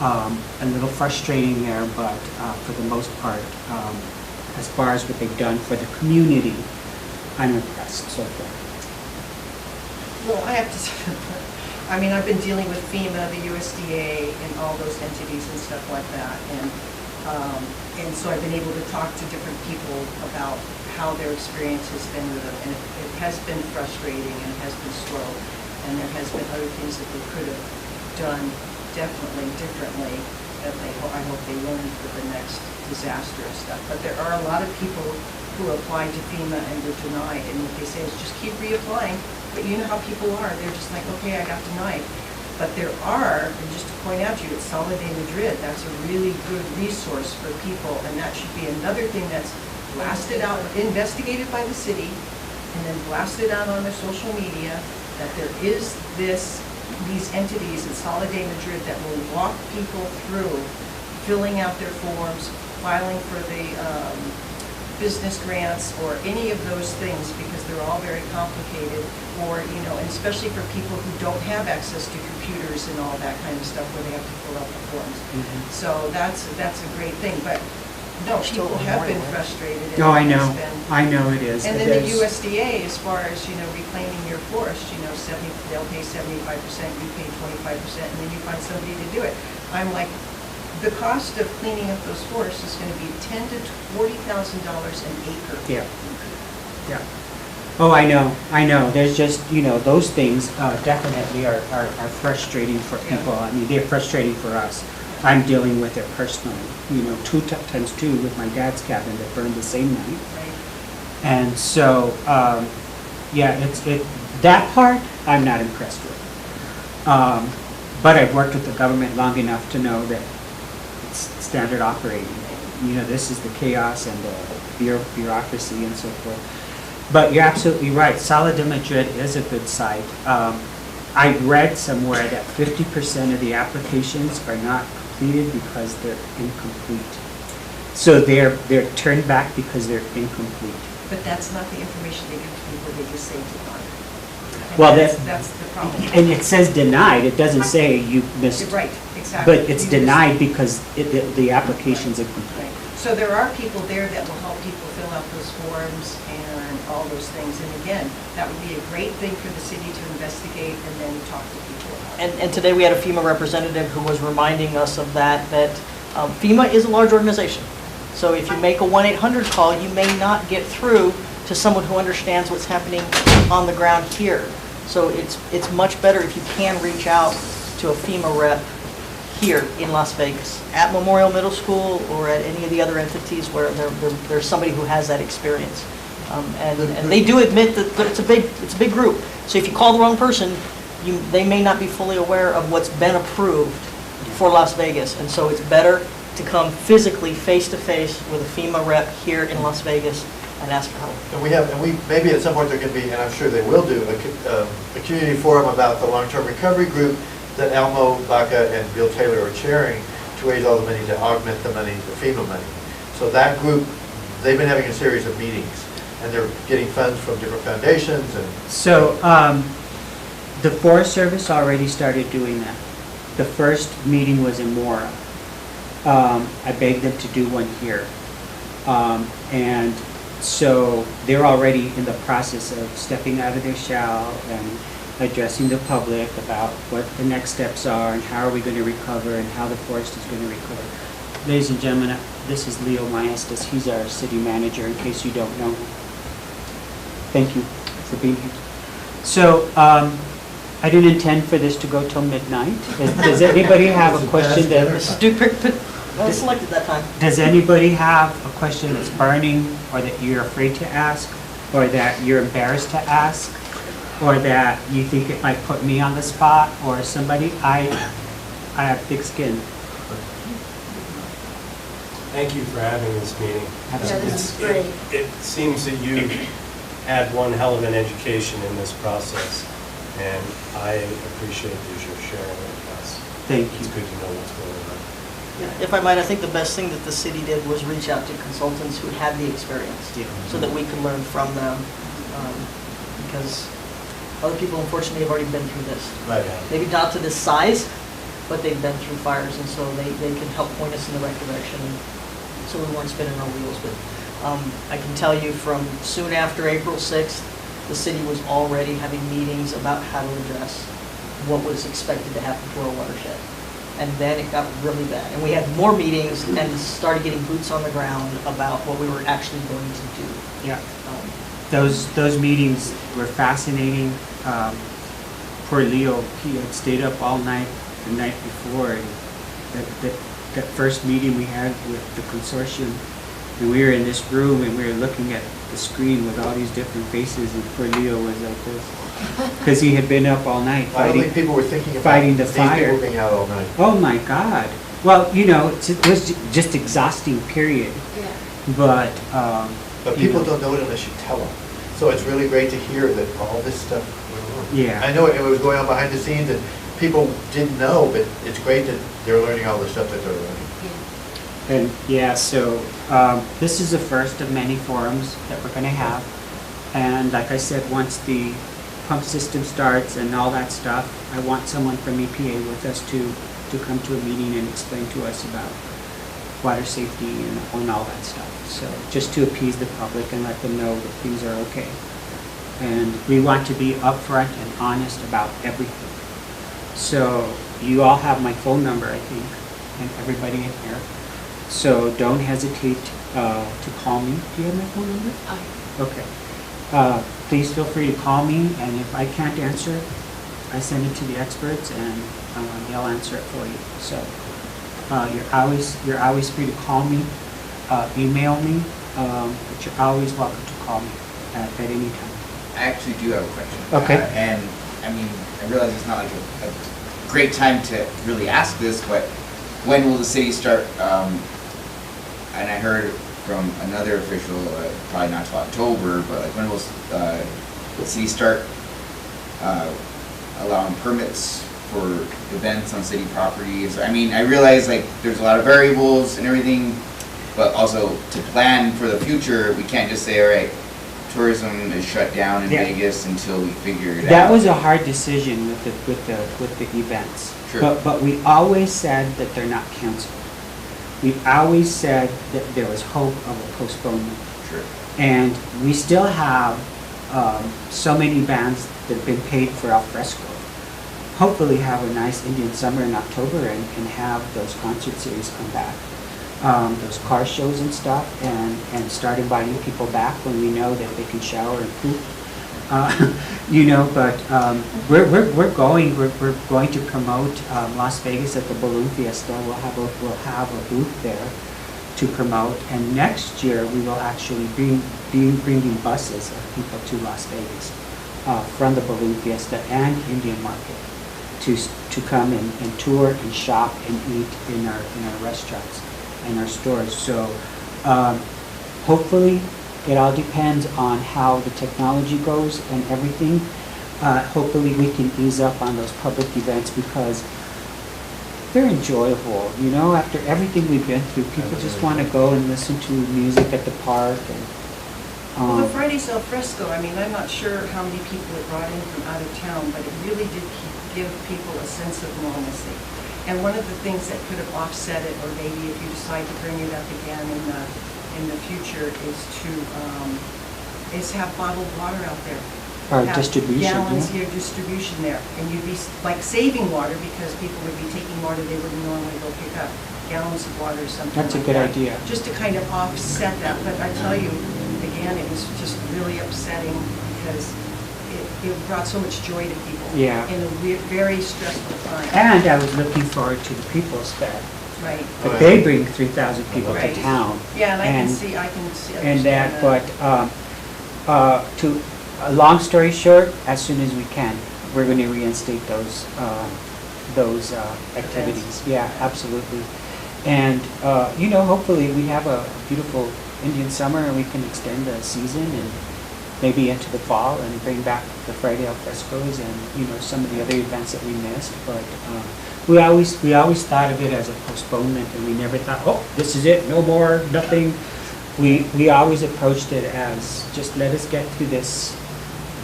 A little frustrating there, but for the most part, as far as what they've done for the community, I'm impressed so far. Well, I have to say, I've been dealing with FEMA, the USDA, and all those entities and stuff like that, and so I've been able to talk to different people about how their experience has been with them, and it has been frustrating, and it has been slow, and there has been other things that they could have done definitely differently, that I hope they learn for the next disaster and stuff. But there are a lot of people who apply to FEMA and were denied, and what they say is just keep reapplying. But you know how people are, they're just like, okay, I got denied. But there are, and just to point out to you, it's Solid Madrid, that's a really good resource for people, and that should be another thing that's blasted out, investigated by the city, and then blasted out on their social media, that there is these entities in Solid Madrid that will walk people through filling out their forms, filing for the business grants, or any of those things, because they're all very complicated, or, and especially for people who don't have access to computers and all that kind of stuff, where they have to fill out the forms. Mm-hmm. So that's a great thing, but no, people have been frustrated. and Oh, I it know. has been- I know it is. And It then the is. USDA, as far as, reclaiming your forest, they'll pay 75%, you pay 25%, and then you find somebody to do it. I'm like, the cost of cleaning up those forests is going to be $10,000 to $40,000 an acre. Yeah. Yeah. Oh, I know. There's just, those things definitely are frustrating for people. They're frustrating for us. I'm dealing with it personally. 2 times 2 with my dad's cabin that burned the same night. Right. And so, yeah, that part, I'm not impressed with. But I've worked with the government long enough to know that it's standard operating. You know, this is the chaos and the bureaucracy and so forth. But you're absolutely right, Sala de Madrid is a good site. I read somewhere that 50% of the applications are not completed because they're incomplete. So they're turned back because they're incomplete. But that's not the information they give to people, they just say denied. And Well, that's the problem. And it says denied, it doesn't say you missed. You're right, exactly. But it's You denied because the application's incomplete. Right. So there are people there that will help people fill out those forms and all those things. And again, that would be a great thing for the city to investigate and then talk to people about. And today we had a FEMA representative who was reminding us of that FEMA is a large organization. So if you make a 1-800 call, you may not get through to someone who understands what's happening on the ground here. So it's much better if you can reach out to a FEMA rep here in Las Vegas, at Memorial Middle School or at any of the other entities where there's somebody who has that experience. And they do admit that it's a big group. So if you call the wrong person, they may not be fully aware of what's been approved for Las Vegas. And so it's better to come physically, face-to-face with a FEMA rep here in Las Vegas and ask for help. And we maybe at some point there could be, and I'm sure they will do, a community forum about the long-term recovery group that Elmo, Baca, and Bill Taylor are chairing to raise all the money to augment the money, the FEMA money. So that group, they've been having a series of meetings, and they're getting funds from different foundations and. So, the Forest Service already started doing that. The first meeting was in Mora. I begged them to do one here. And so they're already in the process of stepping out of their shell and addressing the public about what the next steps are and how are we going to recover and how the forest is going to recover. Ladies and gentlemen, this is Leo Maestas. He's our city manager, in case you don't know him. Thank you for being here. So, I didn't intend for this to go till midnight. Does anybody have a question Well, selected that time. Does anybody have a question that's burning, or that you're afraid to ask, or that you're embarrassed to ask, or that you think it might put me on the spot, or somebody? I have thick skin. Thank you for having this meeting. Yeah, this is great. It seems that you had one hell of an education in this process, and I appreciate that you're sharing it with us. Thank It's you. good to know what's going on. If I might, I think the best thing that the city did was reach out to consultants who had the experience, Yeah. so that we could learn from them, because other people unfortunately have already been through this. Right. Maybe not to this size, but they've been through fires, and so they can help point us in the right direction, so we weren't spinning our wheels. But I can tell you from soon after April 6th, the city was already having meetings about how to address what was expected to happen to our watershed. And then it got really bad. And we had more meetings and started getting boots on the ground about what we were actually going to do. Yeah. Those meetings were fascinating. Poor Leo, he had stayed up all night the night before. And that first meeting we had with the consortium, and we were in this room and we were looking at the screen with all these different faces, and poor Leo was like this. Because he had been up all night I don't think people were thinking about fighting the these fire. people being out all night. Oh my God. Well, you know, it was just exhausting, period. Yeah. But, But you people know. don't know it unless you tell them. So it's really great to hear that all this stuff went on. Yeah. I know it was going on behind the scenes and people didn't know, but it's great that they're learning all the stuff that they're learning. And yeah, so this is the first of many forums that we're going to have. And like I said, once the pump system starts and all that stuff, I want someone from EPA with us to come to a meeting and explain to us about water safety and all that stuff. So just to appease the public and let them know that things are okay. And we want to be upfront and honest about everything. So you all have my phone number, I think, and everybody in here. So don't hesitate to call me. Do you have my phone number? Okay. Please feel free to call me, and if I can't answer, I send it to the experts, and they'll answer it for you. So you're always free to call me, email me. but you're always welcome to call me at any time. I actually do have a question. Okay. And, I mean, I realize it's not like a great time to really ask this, but when will the city start, and I heard from another official, probably not till October, but like when will the city start allowing permits for events on city properties? I mean, I realize like there's a lot of variables and everything, but also to plan for the future, we can't just say, all right, tourism is shut down in Yeah. Vegas until we figure it out. That was a hard decision with the events. Sure. But we always said that they're not canceled. We always said that there was hope of a postponement. Sure. And we still have so many bands that have been paid for al fresco. Hopefully have a nice Indian summer in October and have those concert series come back. Those car shows and stuff, and start inviting people back when we know that they can shower and poop. But we're going to promote Las Vegas at the Balloon Fiesta. We'll have a booth there to promote, and next year we will actually be bringing buses of people to Las Vegas from the Balloon Fiesta and Indian Market to come and tour and shop and eat in our restaurants and our stores. So hopefully it all depends on how the technology goes and everything. Hopefully we can ease up on those public events because they're enjoyable. After everything we've been through, people just want to go and listen to music at the park. Well, the Friday's al fresco, I mean, I'm not sure how many people it brought in from out of town, but it really did give people a sense of normalcy. And one of the things that could have offset it, or maybe if you decide to bring it up again in the future, is have bottled water out there. Or Have distribution. Gallons, Yeah. your distribution there, and you'd be like saving water because people would be taking water they wouldn't normally go pick up, gallons of water or something That's a like good that. idea. Just to kind of offset that, but I tell you, again, it was just really upsetting because it brought so much joy to people. Yeah. In a very stressful time. And I was looking forward to the People's Fair. Right. But they bring 3,000 people Right. to town. Yeah, and I can And- see, And that, understand but to a long story short, as soon as we can, we're going to reinstate those activities. Yeah, absolutely. And hopefully we have a beautiful Indian summer and we can extend the season and maybe into the fall and bring back the Friday al frescos and some of the other events that we missed. But we always thought of it as a postponement, and we never thought, oh, this is it, no more, nothing. We always approached it as just let us get through this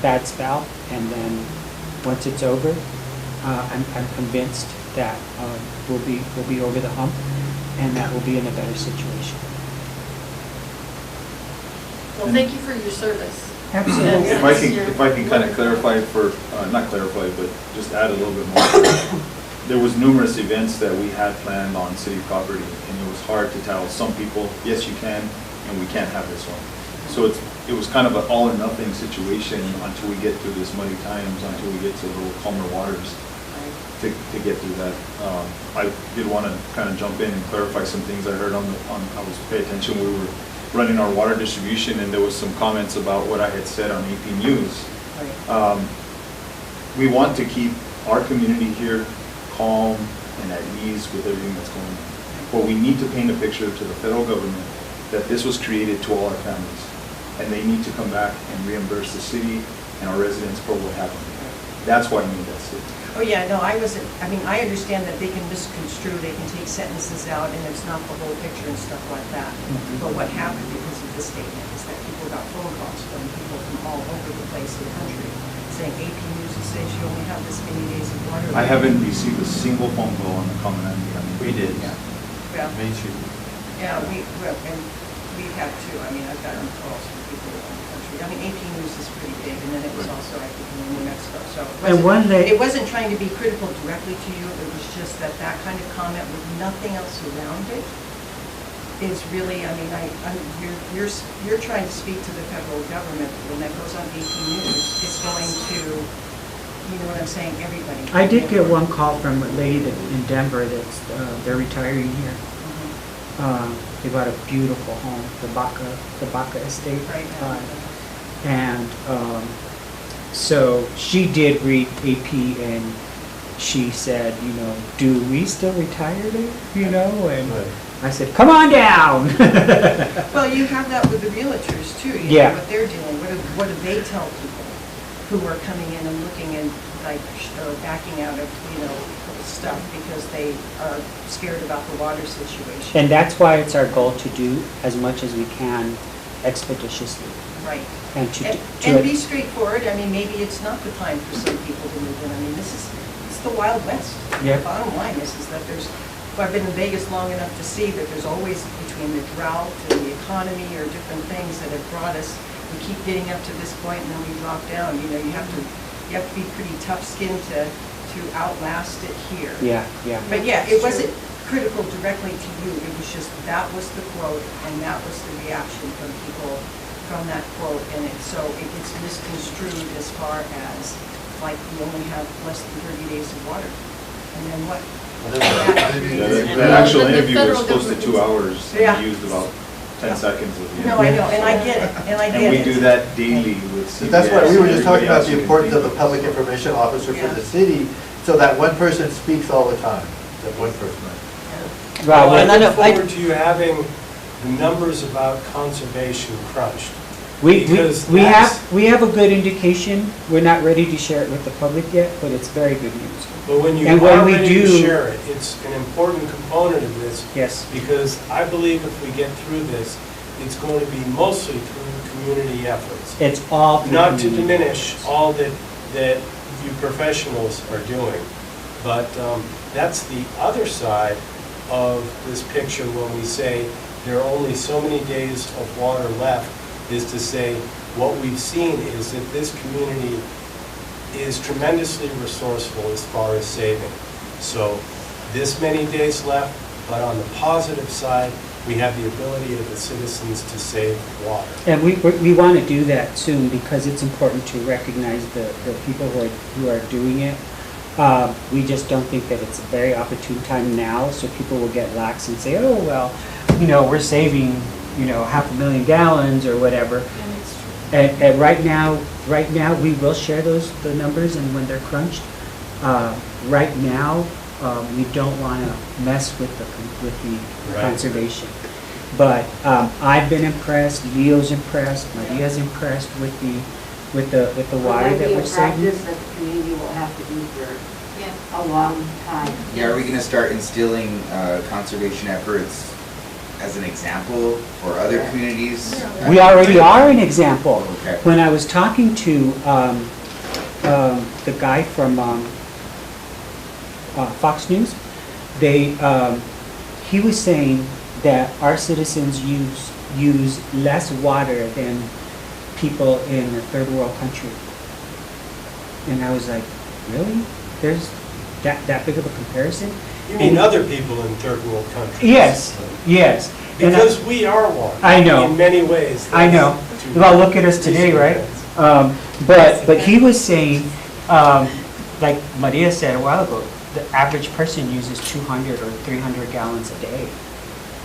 bad spell, and then once it's over, I'm convinced that we'll be over the hump, and that we'll be in a better situation. Well, thank you for your service. Absolutely. If I can kind of clarify not clarify, but just add a little bit more. There was numerous events that we had planned on city property, and it was hard to tell some people, yes, you can, and we can't have this one. So it was kind of an all or nothing situation until we get through this muddy times, until we get to a little calmer waters to get through that. I did want to kind of jump in and clarify some things I heard I was paying attention. We were running our water distribution, and there was some comments about what I had said on AP News. We want to keep our community here calm and at ease with everything that's going on. But we need to paint a picture to the federal government that this was created to all our families, and they need to come back and reimburse the city and our residents for what happened. That's why I made that statement. Oh, yeah, no, I understand that they can misconstrue, they can take sentences out, and it's not the whole picture and stuff like that. But what happened because of this statement is that people got phone calls from people from all over the place in the country saying AP News says you only have this many days of water. I haven't received a single phone call on the comment I made. We did. Yeah. Me too. Yeah, we've had too. I mean, I've gotten calls from people around the country. I mean, AP News is pretty big, and then it was also, I think, in New Mexico. So it wasn't trying to be critical directly to you. It was just that kind of comment with nothing else around it is really, I mean, you're trying to speak to the federal government. When that goes on AP News, it's going to, you know what I'm saying, everybody. I did get one call from a lady in Denver that's they're retiring here. They bought a beautiful home, the Baca estate. Right now. And so she did read AP, and she said, you know, do we still retire there? You know, and Right. I said, come on down. Well, you have that with the realtors too, you Yeah. know, what they're doing, what do they tell people who are coming in and looking and like, or backing out of, you know, stuff because they are scared about the water situation. And that's why it's our goal to do as much as we can expeditiously. Right. And to And be straightforward, I mean, maybe it's not the time for some people to move in, I mean, it's the Wild West. Yeah. The bottom line is that there's, well, I've been in Vegas long enough to see that there's always, between the drought and the economy or different things that have brought us, we keep getting up to this point and then we drop down, you know, you have to be pretty tough-skinned to outlast it here. Yeah, yeah. But yeah, it wasn't critical directly to you, it was just, that was the quote, and that was the reaction from people from that quote, and so it gets misconstrued as far as, like, we only have less than 30 days of water, and then what? Yeah, that actual the interview was federal close to 2 hours, Yeah. and we used about 10 seconds of the No, I interview. know, and I get it, and I get And it. we do that daily with CBS. That's why we were just talking about the and importance of everybody a public information officer for Yeah. the city, so that one person speaks all the time, that one person. Well, Well, I and I look know, forward to you having the numbers about conservation crunched. we because have a good indication. We're not ready to share it with the public yet, but it's very good news. But when you And when are we ready to do- share it, it's an important component of this, Yes. because I believe if we get through this, it's going to be mostly through community efforts. It's all through Not to community. diminish all that you professionals are doing, but that's the other side of this picture when we say there are only so many days of water left, is to say what we've seen is that this community is tremendously resourceful as far as saving. So this many days left, but on the positive side, we have the ability of the citizens to save water. And we want to do that soon because it's important to recognize the people who are doing it. We just don't think that it's a very opportune time now, so people will get lax and say, oh, well, you know, we're saving, you know, 500,000 gallons or whatever. And right now, we will share the numbers and when they're crunched. Right now, we don't want to mess with the Right. conservation. But I've been impressed, Leo's impressed, Maria's impressed with the water that we're saving. Practice that the community will have to do for a long time. Yeah, are we gonna start instilling conservation efforts as an example for other communities? We already are an example. Okay. When I was talking to the guy from Fox News, he was saying that our citizens use less water than people in a third world country. And I was like, really? There's that big of a comparison? You mean other people in third world countries? Yes, yes. And Because we are one. I know. In many ways. I know. Well, look at us today, right? But he was saying, like Maria said a while ago, the average person uses 200 or 300 gallons a day.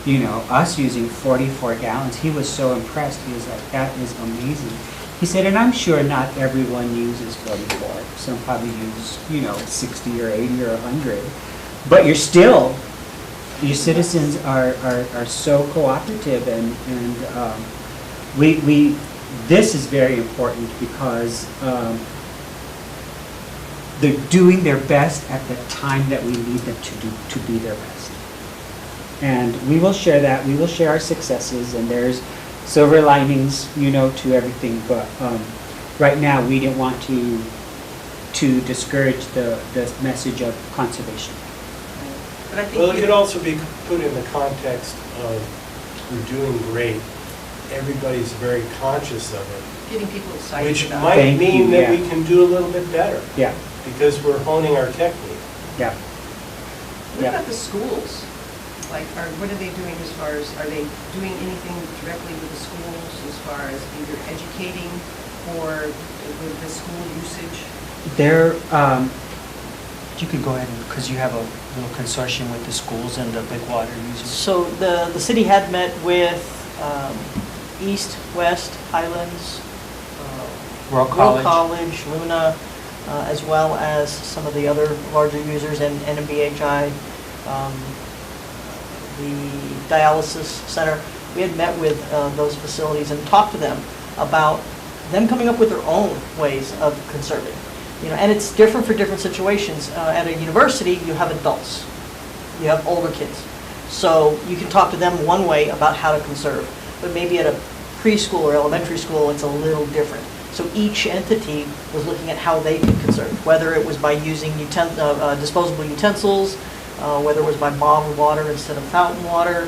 You know, us using 44 gallons. He was so impressed. He was like, that is amazing. He said, and I'm sure not everyone uses 44. Some probably use, 60 or 80 or 100. But your citizens are so cooperative, and this is very important because they're doing their best at the time that we need them to be their best. And we will share that. We will share our successes, and there's silver linings, to everything. But right now, we didn't want to discourage the message of conservation. But I think Well, it could also be put in the context of we're doing great. Everybody's very conscious of it, getting people excited which about might Thank mean you, that yeah. we can do a little bit better Yeah, because we're honing our technique. yeah. What Yeah. about the schools? Like, what are they doing as far as, are they doing anything directly with the schools as far as either educating or with the school usage? They're You could go ahead and, because you have a little consortium with the schools and the big water users. So the city had met with East, West, Highlands, Royal World College. College, Luna, as well as some of the other larger users, and NMBHI, the dialysis center. We had met with those facilities and talked to them about them coming up with their own ways of conserving. And it's different for different situations. At a university, you have adults, you have older kids. So you can talk to them one way about how to conserve, but maybe at a preschool or elementary school, it's a little different. So each entity was looking at how they could conserve, whether it was by using disposable utensils, whether it was by bottled water instead of fountain water,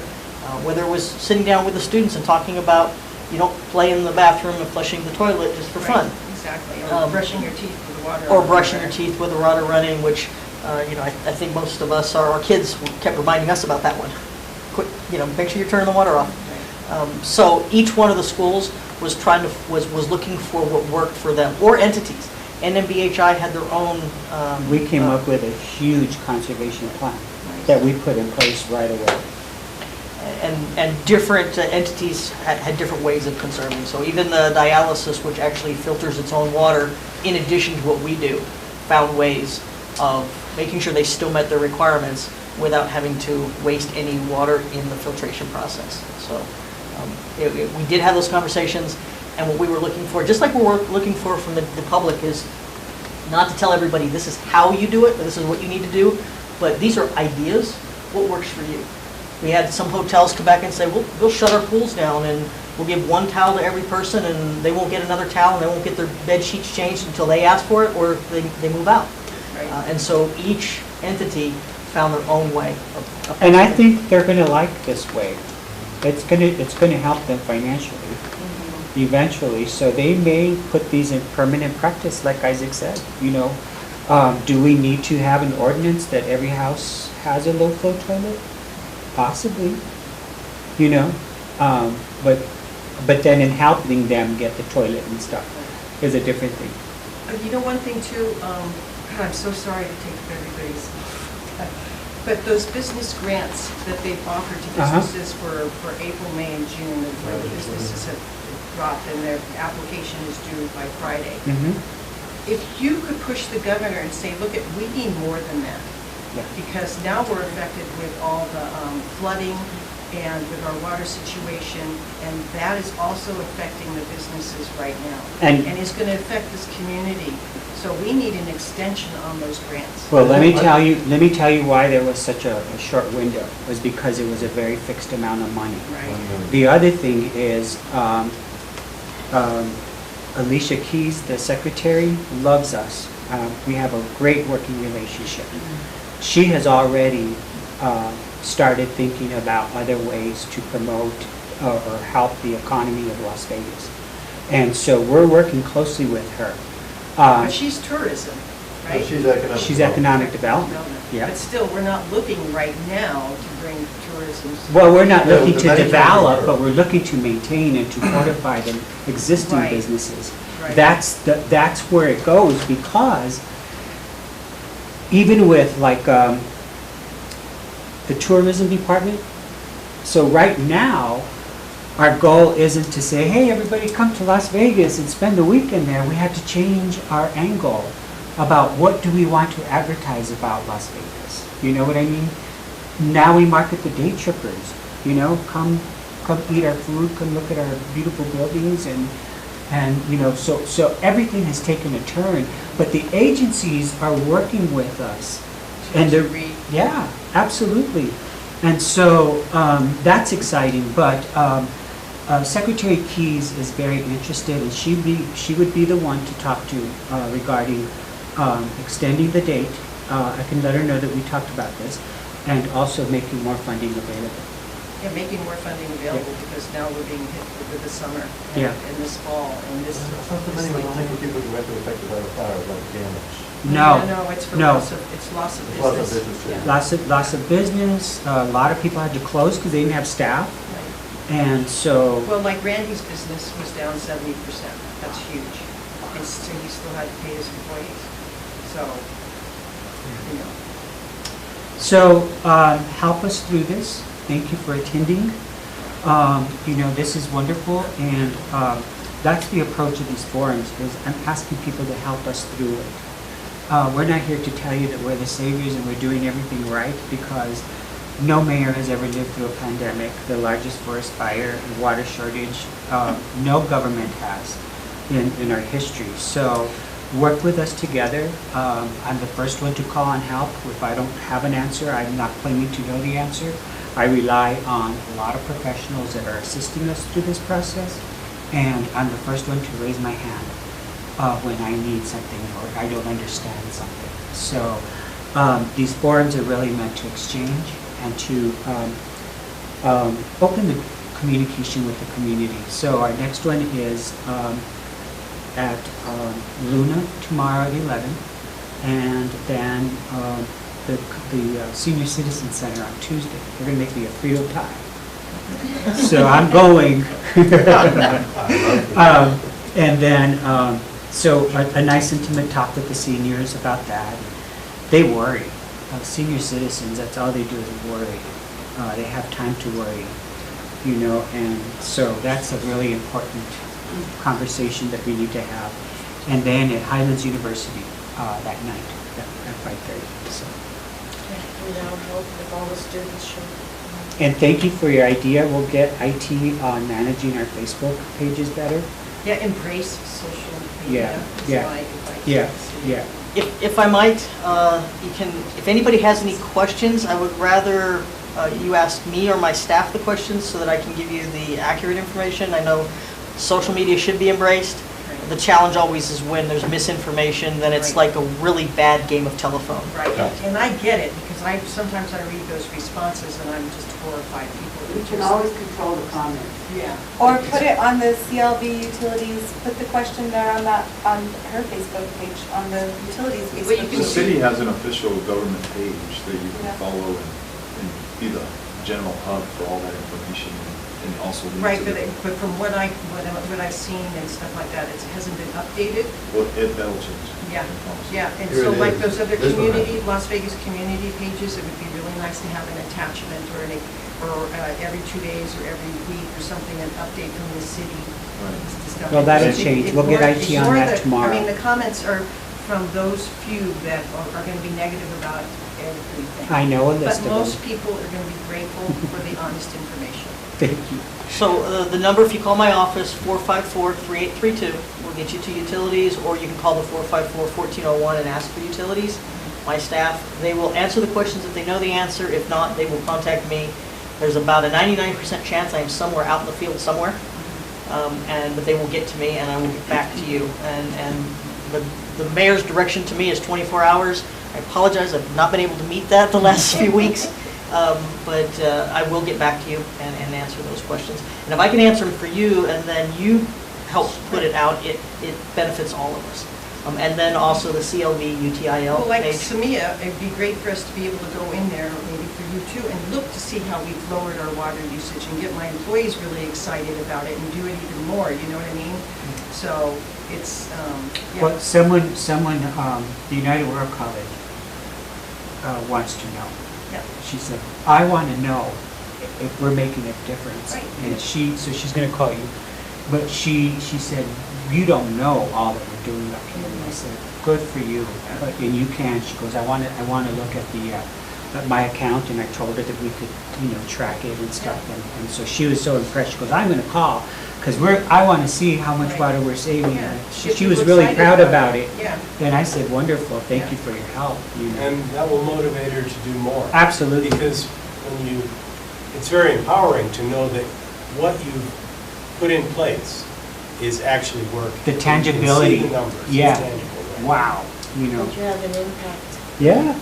whether it was sitting down with the students and talking about, you don't play in the bathroom and flushing the toilet just for fun. Right, exactly, or brushing your teeth with the water. Or brushing your teeth with the water running, which, I think most of us, our kids kept reminding us about that one. Quick, make sure you're turning the water off. So each one of the schools was was looking for what worked for them, or entities. NMBHI had their own. We came up with a huge conservation plan that we put in place right away. And different entities had different ways of conserving. So even the dialysis, which actually filters its own water, in addition to what we do, found ways of making sure they still met their requirements without having to waste any water in the filtration process. So we did have those conversations, and what we were looking for, just like we're looking for from the public, is not to tell everybody this is how you do it, or this is what you need to do, but these are ideas. What works for you? We had some hotels come back and say, we'll shut our pools down and we'll give one towel to every person, and they won't get another towel, and they won't get their bed sheets changed until they ask for it or they move out. And so each entity found their own way of And I think they're going to like this way. It's going to help them financially, eventually. So they may put these in permanent practice, like Isaac said. Do we need to have an ordinance that every house has a low-flow toilet? Possibly, but then in helping them get the toilet and stuff is a different thing. One thing too, God, I'm so sorry to take up everybody's, but those business grants that they've offered to businesses for April, May, and June, where the businesses have dropped and their application is due by Friday. If you could push the governor and say, look, we need more than that. Yeah. Because now we're affected with all the flooding and with our water situation, and that is also affecting the businesses right now. And it's going to affect this community. So we need an extension on those grants. Well, let me tell you why there was such a short window. It was because it was a very fixed amount of money. Right. The other thing is, Alicia Keys, the secretary, loves us. We have a great working relationship. She has already started thinking about other ways to promote or help the economy of Las Vegas. And so we're working closely with her. But she's tourism, right? She's economic development. Yeah. But still, we're not looking right now to bring tourism. Well, we're not looking to develop, but we're looking to maintain and to fortify the existing businesses. Right. That's where it goes, because even with the tourism department, so right now, our goal isn't to say, hey, everybody come to Las Vegas and spend the weekend there. We have to change our angle about what do we want to advertise about Las Vegas. You know what I mean? Now we market the day trippers. Come eat our food, come look at our beautiful buildings, and so everything has taken a turn. But the agencies are working with us, and yeah, absolutely. And so that's exciting. But Secretary Keys is very interested, and she would be the one to talk to regarding extending the date. I can let her know that we talked about this, and also making more funding available. Yeah, making more funding available, because now we're being hit with the summer and this fall and this. It's not the money we don't think of people directly affected by the fire, like damage. No, it's for loss of business. Yeah. Loss of business. A lot of people had to close because they didn't have staff. And so... Well, like Randy's business was down 70%. That's huge. And so he still had to pay his employees. So you know. So, help us through this. Thank you for attending. You know, this is wonderful, and that's the approach of these forums, is I'm asking people to help us through it. We're not here to tell you that we're the saviors and we're doing everything right, because no mayor has ever lived through a pandemic, the largest forest fire, and water shortage. No government has in our history. So work with us together. I'm the first one to call on help. If I don't have an answer, I'm not claiming to know the answer. I rely on a lot of professionals that are assisting us through this process, and I'm the first one to raise my hand when I need something or I don't understand something. So these forums are really meant to exchange and to open the communication with the community. So our next one is at Luna tomorrow at 11, and then the Senior Citizen Center on Tuesday. They're going to make me a Frito pie. So I'm going. And then, so a nice intimate talk with the seniors about that. They worry. Senior citizens, that's all they do is worry. They have time to worry, you know, and so that's a really important conversation that we need to have. And then at Highlands University that night at 5:30. So. We now hope if all the students show. And thank you for your idea. We'll get IT on managing our Facebook pages better. Yeah, embrace social media. Yeah, is yeah, my advice. Yeah. If I might, you can, if anybody has any questions, I would rather you ask me or my staff the questions so that I can give you the accurate information. I know social media should be embraced. The challenge always is when there's misinformation, then it's like a really bad game of telephone. Right, and I get it, because sometimes I read those responses and I'm just horrified. People We can always control the comments. Yeah. Or put it on the CLB utilities, put the question there on that, on her Facebook page, on the utilities Well, you Facebook can The page. city has an official government page that you Yeah. can follow and be the general hub for all that information, and also lead Right, to but from what I've seen and stuff like that, it hasn't been updated. Well, that'll change. Yeah, I promise. yeah, and Here so it like is. those other This one has community, it. Las Vegas community pages, it would be really nice to have an attachment or every 2 days or every week or something, an update from the city. Right. Stuff. Well, that'll Because change. We'll get IT on ignore that the- tomorrow. I mean, the comments are from those few that are going to be negative about everything. I know a list of But them. most people are going to be grateful for the honest information. Thank you. So the number, if you call my office, 454-3832, will get you to utilities, or you can call the 454-1401 and ask for utilities. My staff, they will answer the questions if they know the answer. If not, they will contact me. There's about a 99% chance I am somewhere out in the field somewhere, but they will get to me and I will get back to you. And the mayor's direction to me is 24 hours. I apologize, I've not been able to meet that the last few weeks. But I will get back to you and answer those questions. And if I can answer them for you and then you help put it out, it benefits all of us. And then also the CLV UTIL Well, like page. Samia, it'd be great for us to be able to go in there, maybe for you too, and look to see how we've lowered our water usage and get my employees really excited about it and do it even more, you know what I mean? So it's, yeah. Well, someone, the United World College wants to know. Yeah. She said, I want to know if we're making a difference. Right. And so she's going to call you. But she said, you don't know all that we're doing up here. And I said, good for you. And you can. She goes, I want to look at at my account. And I told her that we could, track it and stuff. And so she was so impressed. She goes, I'm going to call because I want to see how much Right. water we're saving. Yeah. And Get she was people really excited proud about it. Yeah. And I said, wonderful, thank Yeah. you for your help, And that will motivate her to do more. Absolutely. Because it's very empowering to know that what you've put in place is actually working. The tangibility. You can see the numbers. It's Yeah. tangible, right? Wow, That you have an impact. Yeah,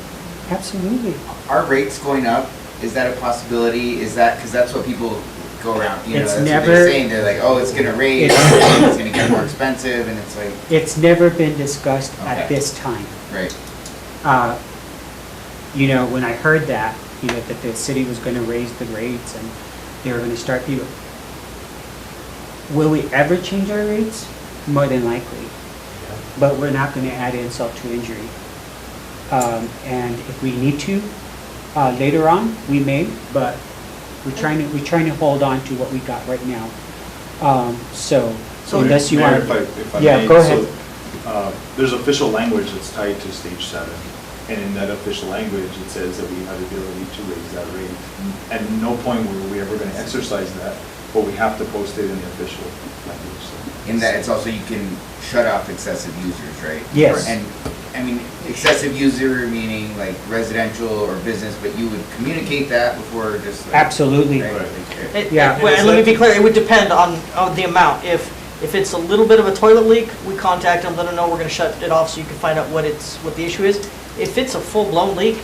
absolutely. Are rates going up? Is that a possibility? Is that, because that's what people go around, It's that's what never- they're saying. They're like, oh, it's gonna raise, it's gonna get more expensive, and it's like, It's never been discussed at Okay. this time. right. When I heard that, that the city was going to raise the rates and they were going to start people. Will we ever change our rates? More than likely. But we're not going to add insult to injury. And if we need to, later on, we may, but we're trying to hold on to what we got right now. So unless you Mayor, want. if I Yeah, may, go ahead. so, there's official language that's tied to stage 7. And in that official language, it says that we have the ability to raise that rate. At no point were we ever going to exercise that, but we have to post it in the official language. So. In that, it's also, you can shut off excessive users, right? Yes. And, I mean, excessive user meaning like residential or business, but you would communicate that before just like. Absolutely. Right, okay. Yeah. And let me be clear, it would depend on the amount. If it's a little bit of a toilet leak, we contact them, let them know we're gonna shut it off so you can find out what the issue is. If it's a full-blown leak,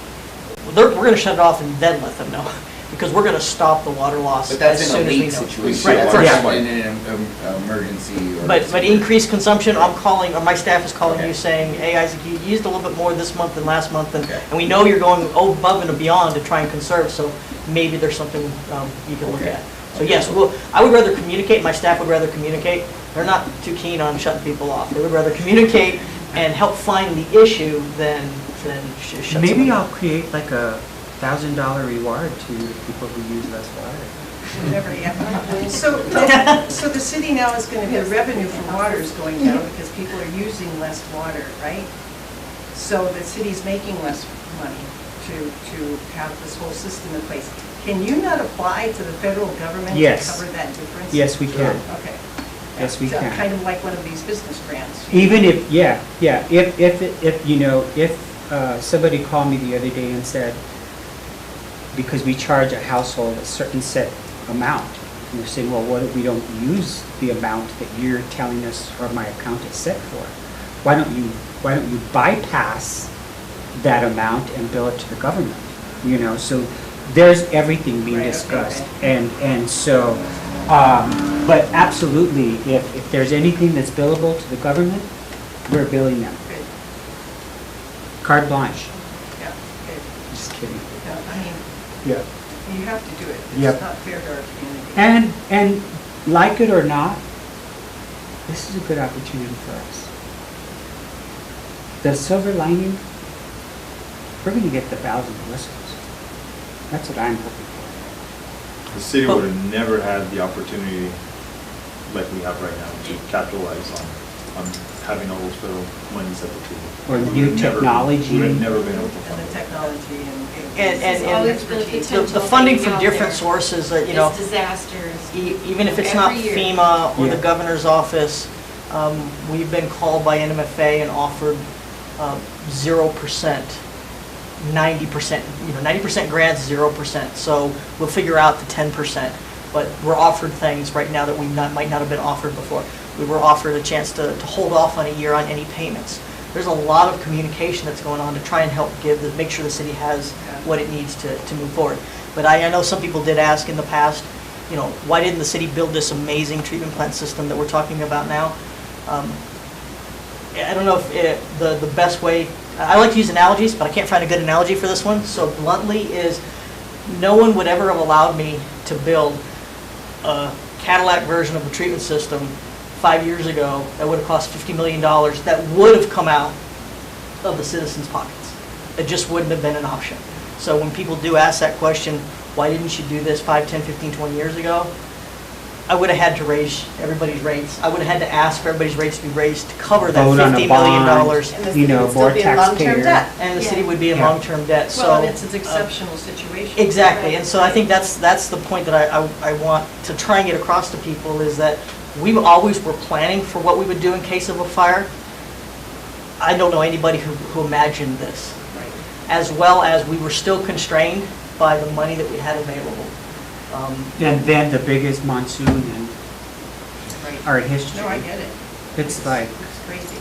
we're gonna shut it off and then let them know, because we're gonna stop the water loss But as that's in soon a as we leak know. situation. Right, That's correct. not in an emergency or. But increased consumption, I'm calling, or my staff is calling Okay. you saying, hey, Isaac, you used a little bit more this month than last month, Okay. and we know you're going above and beyond to try and conserve, so maybe there's something you can look Okay. at. So yes, I would rather communicate, my staff would rather communicate. They're not too keen on shutting people off. They would rather communicate and help find the issue than shut Maybe someone I'll down. create like a $1,000 reward to people who use less water. Whatever, yeah. So the city now is going to, the revenue from water is going down because people are using less water, right? So the city's making less money to have this whole system in place. Can you not apply to the federal government to Yes. cover that difference? Yes, we can. Okay. Yes, we So can. kind of like one of these business grants. Even if, if, you know, if somebody called me the other day and said, because we charge a household a certain set amount, and we're saying, well, what if we don't use the amount that you're telling us or my account is set for? Why don't you bypass that amount and bill it to the government? You know, so there's everything being Right, okay, discussed. okay. And so, but absolutely, if there's anything that's billable to the government, we're billing them. Good. Carte blanche. Yeah, good. Just kidding. Yeah, I mean, Yeah. you have to do it. Yep. It's not fair to our community. And like it or not, this is a good opportunity for us. The silver lining, we're gonna get the 1,000 whistles. That's what I'm hoping for. The city would have never had the opportunity like we have right now to capitalize on having all those federal monies at the table. Or We new would never- technology. We would have never been able to And fund the it. technology And Always the expertise. potential The funding from out different there. sources, you know, It's disasters. even if it's not Every year. FEMA or the Yeah. governor's office, we've been called by NMFA and offered 0%, 90%, 90% grants, 0%. So we'll figure out the 10%. But we're offered things right now that we might not have been offered before. We were offered a chance to hold off on a year on any payments. There's a lot of communication that's going on to try and help make sure the city has what it needs to move forward. But I know some people did ask in the past, why didn't the city build this amazing treatment plant system that we're talking about now? I don't know if the best way, I like to use analogies, but I can't find a good analogy for this one. So bluntly is, no one would ever have allowed me to build a Cadillac version of the treatment system 5 years ago that would have cost $50 million that would have come out of the citizens' pockets. It just wouldn't have been an option. So when people do ask that question, why didn't you do this 5, 10, 15, 20 years ago? I would have had to raise everybody's rates. I would have had to ask for everybody's rates to be raised to cover that Vote on a $50 bond. million. And the city would still board be in long-term taxpayer. debt. And the city would be in Yeah. long-term debt, so. Well, and it's an exceptional situation. Exactly, and so I think that's the point that I want to try and get across to people, is that we always were planning for what we would do in case of a fire. I don't know anybody who imagined this, Right. as well as we were still constrained by the money that we had available. And then the biggest monsoon in Right. our history. No, I get it. It's like, It's crazy.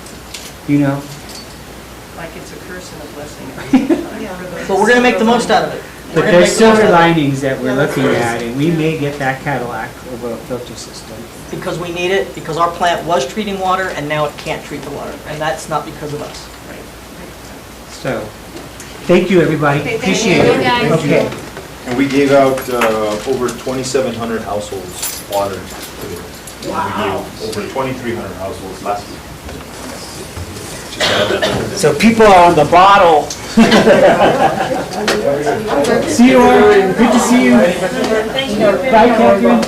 Like it's a curse and a blessing at the same time. But we're gonna make the most out of it. We're but gonna there's make the most silver out of it. linings that we're looking at, and we may get that Cadillac over a filter system. Because we need it, because our plant was treating water, and now it can't treat the water, and that's not because of us. So, thank you, everybody. Okay, thank Appreciate you. it. Thank you, guys. Okay. And we gave out over 2,700 households water today. Wow. We gave over 2,300 households last week. Just add that number. So people are on the bottle. See you, Art. Good to see you. Bye, Catherine.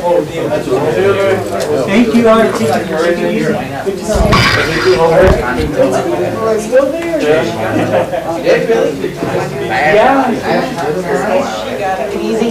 Thank you, Art. Take it easy. Good to see you. Still there? She did, really? Yeah. I haven't talked to her in a while. Take it easy.